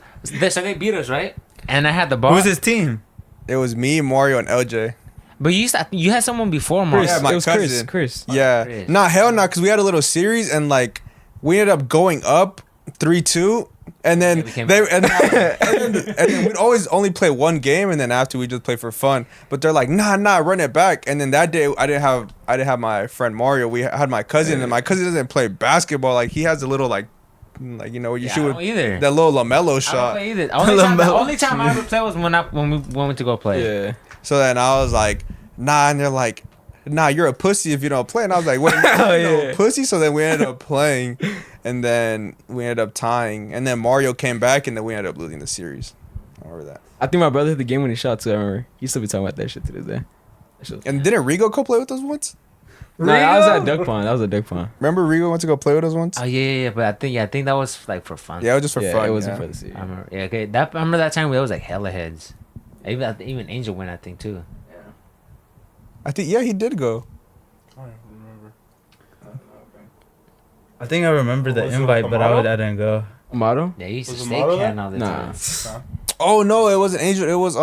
Speaker 4: they beat us, right? And I had the ball.
Speaker 6: Who's his team?
Speaker 3: It was me, Mario, and LJ.
Speaker 4: But you had someone before, Mark.
Speaker 2: Chris,
Speaker 3: Yeah, my
Speaker 2: it was
Speaker 3: cousin.
Speaker 2: Chris.
Speaker 3: Yeah.
Speaker 4: Chris.
Speaker 3: Nah, hell no, because we had a little series and like we ended up going up 3-2 And then
Speaker 4: Yeah, we came
Speaker 3: they and then we'd always only play one game, and then after we just play for fun. But they're like, nah, run it back. And then that day I didn't have my friend Mario. We had my cousin, and my cousin doesn't play basketball. Like he has a little like you know you
Speaker 4: Yeah,
Speaker 3: shoot
Speaker 4: I
Speaker 3: with
Speaker 4: don't either.
Speaker 3: that little LaMelo
Speaker 4: I don't
Speaker 3: shot.
Speaker 4: play either. The only time I ever played was when we went to go play.
Speaker 2: Yeah.
Speaker 3: So then I was like, nah, and they're like, nah, you're a pussy if you don't play. And I was like, wait, no, pussy. So then we ended up playing, and then we ended up tying, and then Mario came back, and then we ended up losing the series. I remember that.
Speaker 2: I think my brother hit the game when he shot too. I remember. He still be talking about that shit to this day. That shit was-
Speaker 3: And didn't Rigo go play with us once?
Speaker 2: Nah, that was at Duck Pond. That was at Duck Pond.
Speaker 3: Remember Rigo went to go play with us once?
Speaker 4: Oh yeah, but I think that was like for fun.
Speaker 3: Yeah, it was just for
Speaker 2: Yeah,
Speaker 3: fun.
Speaker 2: it wasn't
Speaker 3: yeah.
Speaker 2: for the series.
Speaker 4: I remember. Yeah, okay. I remember that time there was like hella heads. Even Angel went, I think too.
Speaker 3: I think he did go.
Speaker 5: I don't remember.
Speaker 6: I think I remember the
Speaker 5: Was it
Speaker 6: invite,
Speaker 5: with
Speaker 6: but
Speaker 5: Amato?
Speaker 6: I didn't go.
Speaker 2: Amato?
Speaker 4: Yeah, he used to
Speaker 5: Was
Speaker 4: stay
Speaker 5: Amato
Speaker 4: can
Speaker 5: there?
Speaker 4: all the
Speaker 2: Nah.
Speaker 4: time.
Speaker 3: Oh no, it wasn't Angel. It was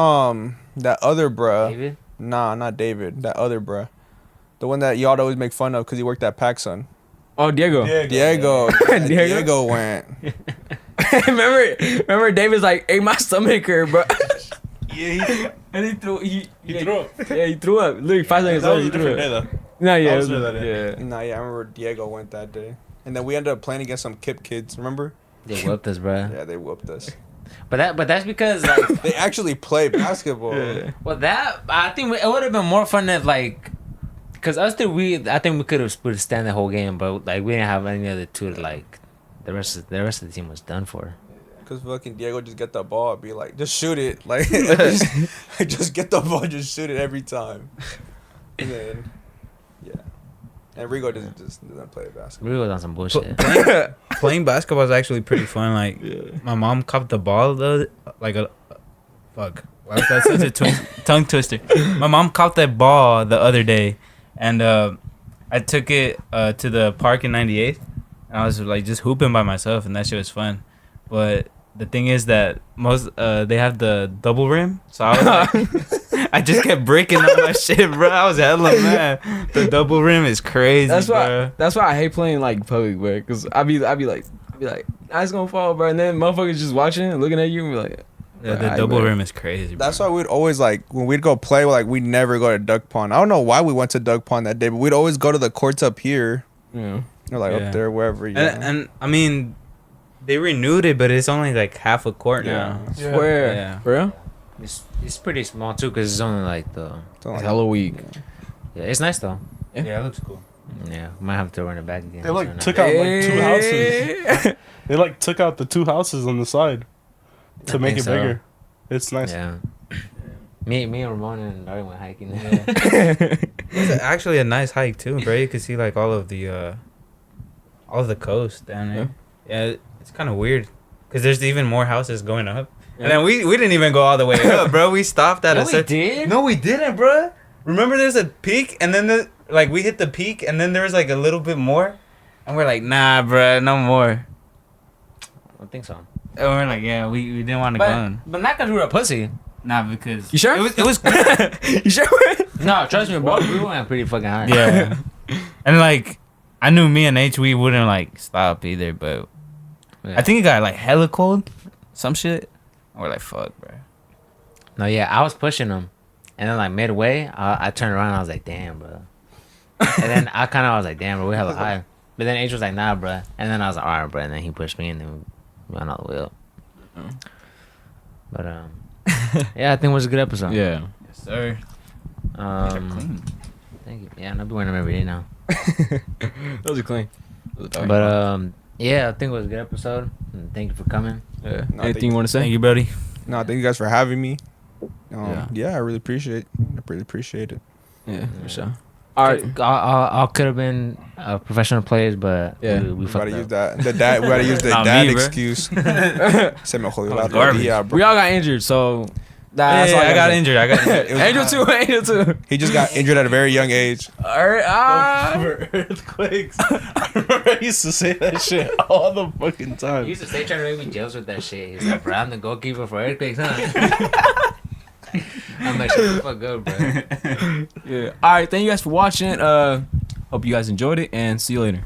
Speaker 3: that other bruh.
Speaker 4: David.
Speaker 3: Nah, not David. That other bruh. The one that y'all always make fun of because he worked at PacSun.
Speaker 2: Oh, Diego.
Speaker 3: Diego.
Speaker 2: Diego?
Speaker 3: Diego went.
Speaker 2: remember David's like, hey, my stomach hurt, bro.
Speaker 5: Yeah,
Speaker 2: And he threw
Speaker 5: he threw up.
Speaker 2: Yeah, he threw up. Literally 5 seconds
Speaker 5: That
Speaker 2: later,
Speaker 5: was
Speaker 2: he
Speaker 5: a
Speaker 2: threw
Speaker 5: different
Speaker 2: up.
Speaker 5: day, though.
Speaker 2: No, yeah.
Speaker 5: I
Speaker 2: it
Speaker 5: was
Speaker 2: was-
Speaker 5: there that day.
Speaker 2: yeah.
Speaker 3: Nah, yeah, I remember Diego went that day. And then we ended up playing against some Kip kids, remember?
Speaker 4: They whooped us, bro.
Speaker 3: Yeah, they whooped us.
Speaker 4: But that's because like,
Speaker 3: They actually play basketball.
Speaker 2: Yeah.
Speaker 4: well, that I think it would have been more fun if like, cause us two I think we could have stand the whole game, but like we didn't have any other two to like. The rest of the team was done for.
Speaker 3: Because fucking Diego just get the ball and be like, just shoot it. Like, just get the ball, just shoot it every time. And then, yeah. And Rigo just doesn't play basketball.
Speaker 4: We was on some bullshit.
Speaker 6: Playing basketball is actually pretty fun. Like my mom copped the ball like a fuck. Why was that such a tongue twister? My mom copped that ball the other day, and I took it to the park in 98th, and I was like just hooping by myself, and that shit was fun. But the thing is that most they have the double rim, so I was like, I just kept breaking on my shit, bro. I was hella mad. The double rim is crazy,
Speaker 2: That's
Speaker 6: bro.
Speaker 2: why I hate playing like public, bro. Cause I be like, nah, it's gonna fall, bro. And then motherfuckers just watching and looking at you and be like,
Speaker 6: Yeah, the
Speaker 2: alright,
Speaker 6: double
Speaker 2: bro.
Speaker 6: rim is crazy. Bro.
Speaker 3: That's why we'd always, like, when we'd go play, like, we'd never go to Duck Pond. I don't know why we went to Duck Pond that day, but we'd always go to the courts up here.
Speaker 2: Yeah.
Speaker 3: Or, like,
Speaker 6: Yeah.
Speaker 3: up there, wherever, you know.
Speaker 6: And I mean, they renewed it, but it's only like half a court now.
Speaker 5: Yeah.
Speaker 2: Swear.
Speaker 6: Yeah.
Speaker 2: For real?
Speaker 4: It's pretty small too, cause it's only like the.
Speaker 3: So,
Speaker 2: It's
Speaker 3: like,
Speaker 2: hella weak.
Speaker 4: Yeah, it's nice though.
Speaker 6: Yeah, it looks cool.
Speaker 4: Yeah, might have to run it back again.
Speaker 5: They like
Speaker 4: soon.
Speaker 5: took out like 2 houses. They like took out the 2 houses on the side to
Speaker 4: I
Speaker 5: make
Speaker 4: think
Speaker 5: it
Speaker 4: so.
Speaker 5: bigger. It's nice.
Speaker 4: Yeah. Me and Ramon and Dari went hiking.
Speaker 6: It's actually a nice hike too, bro. You can see like all of the coast down there. Yeah, it's kind of weird because there's even more houses going up. And then we didn't even go all the way up, bro. We stopped at
Speaker 4: No,
Speaker 6: a
Speaker 4: we
Speaker 6: certain.
Speaker 4: did?
Speaker 6: No, we didn't, bro. Remember, there's a peak, and then like we hit the peak, and then there was like a little bit more, and we're like, nah, bro, no more.
Speaker 4: I don't think so.
Speaker 6: And we're like, yeah, we didn't want to go on.
Speaker 4: But not cause we were a pussy.
Speaker 6: Nah, because
Speaker 2: You sure?
Speaker 6: It was
Speaker 2: You sure?
Speaker 4: No, trust me, bro. We went pretty fucking high.
Speaker 6: yeah, and like I knew me and H we wouldn't like stop either, but
Speaker 4: Yeah.
Speaker 6: I think it got like hella cold, some shit. And we're like, fuck, bro.
Speaker 4: No, yeah, I was pushing him, and then like midway, I turned around and I was like, damn, bro. And then I kind of was like, damn, bro, we hella high. But then H was like, nah, bro. And then I was like, all right, bro. And then he pushed me, and then we went all the way up. But yeah, I think it was a good episode.
Speaker 2: Yeah.
Speaker 6: Yes, sir.
Speaker 4: Thank you. Yeah, I'll be wearing them every day now.
Speaker 2: Those are clean.
Speaker 4: But yeah, I think it was a good episode. And thank you for coming.
Speaker 2: Yeah.
Speaker 3: No,
Speaker 2: Anything you want to say?
Speaker 6: Thank you, buddy.
Speaker 3: No, thank you guys for having me.
Speaker 2: Yeah.
Speaker 3: Yeah, I really appreciate it.
Speaker 2: Yeah, for sure. All right.
Speaker 4: I could have been professional players, but
Speaker 2: Yeah.
Speaker 4: we
Speaker 3: We gotta
Speaker 4: fucked
Speaker 3: use
Speaker 4: up.
Speaker 3: that. The dad. We gotta use the
Speaker 6: Not
Speaker 3: dad
Speaker 6: me, bro.
Speaker 3: excuse. Se me jodió la
Speaker 6: garbage.
Speaker 3: rodilla, bro.
Speaker 2: We all got injured, so that's all
Speaker 6: I got
Speaker 2: say.
Speaker 6: injured. I got injured.
Speaker 3: It was-
Speaker 2: Angel too. Angel too.
Speaker 3: He just got injured at a very young age.
Speaker 2: All right.
Speaker 5: For earthquakes. I remember I used to say that shit all the fucking
Speaker 4: He
Speaker 5: time.
Speaker 4: used to say trying to make me jealous with that shit. He's like, bro, I'm the goalkeeper for earthquakes, huh? I'm like, shut the fuck up, bro.
Speaker 2: Yeah. All right. Thank you guys for watching. Hope you guys enjoyed it, and see you later.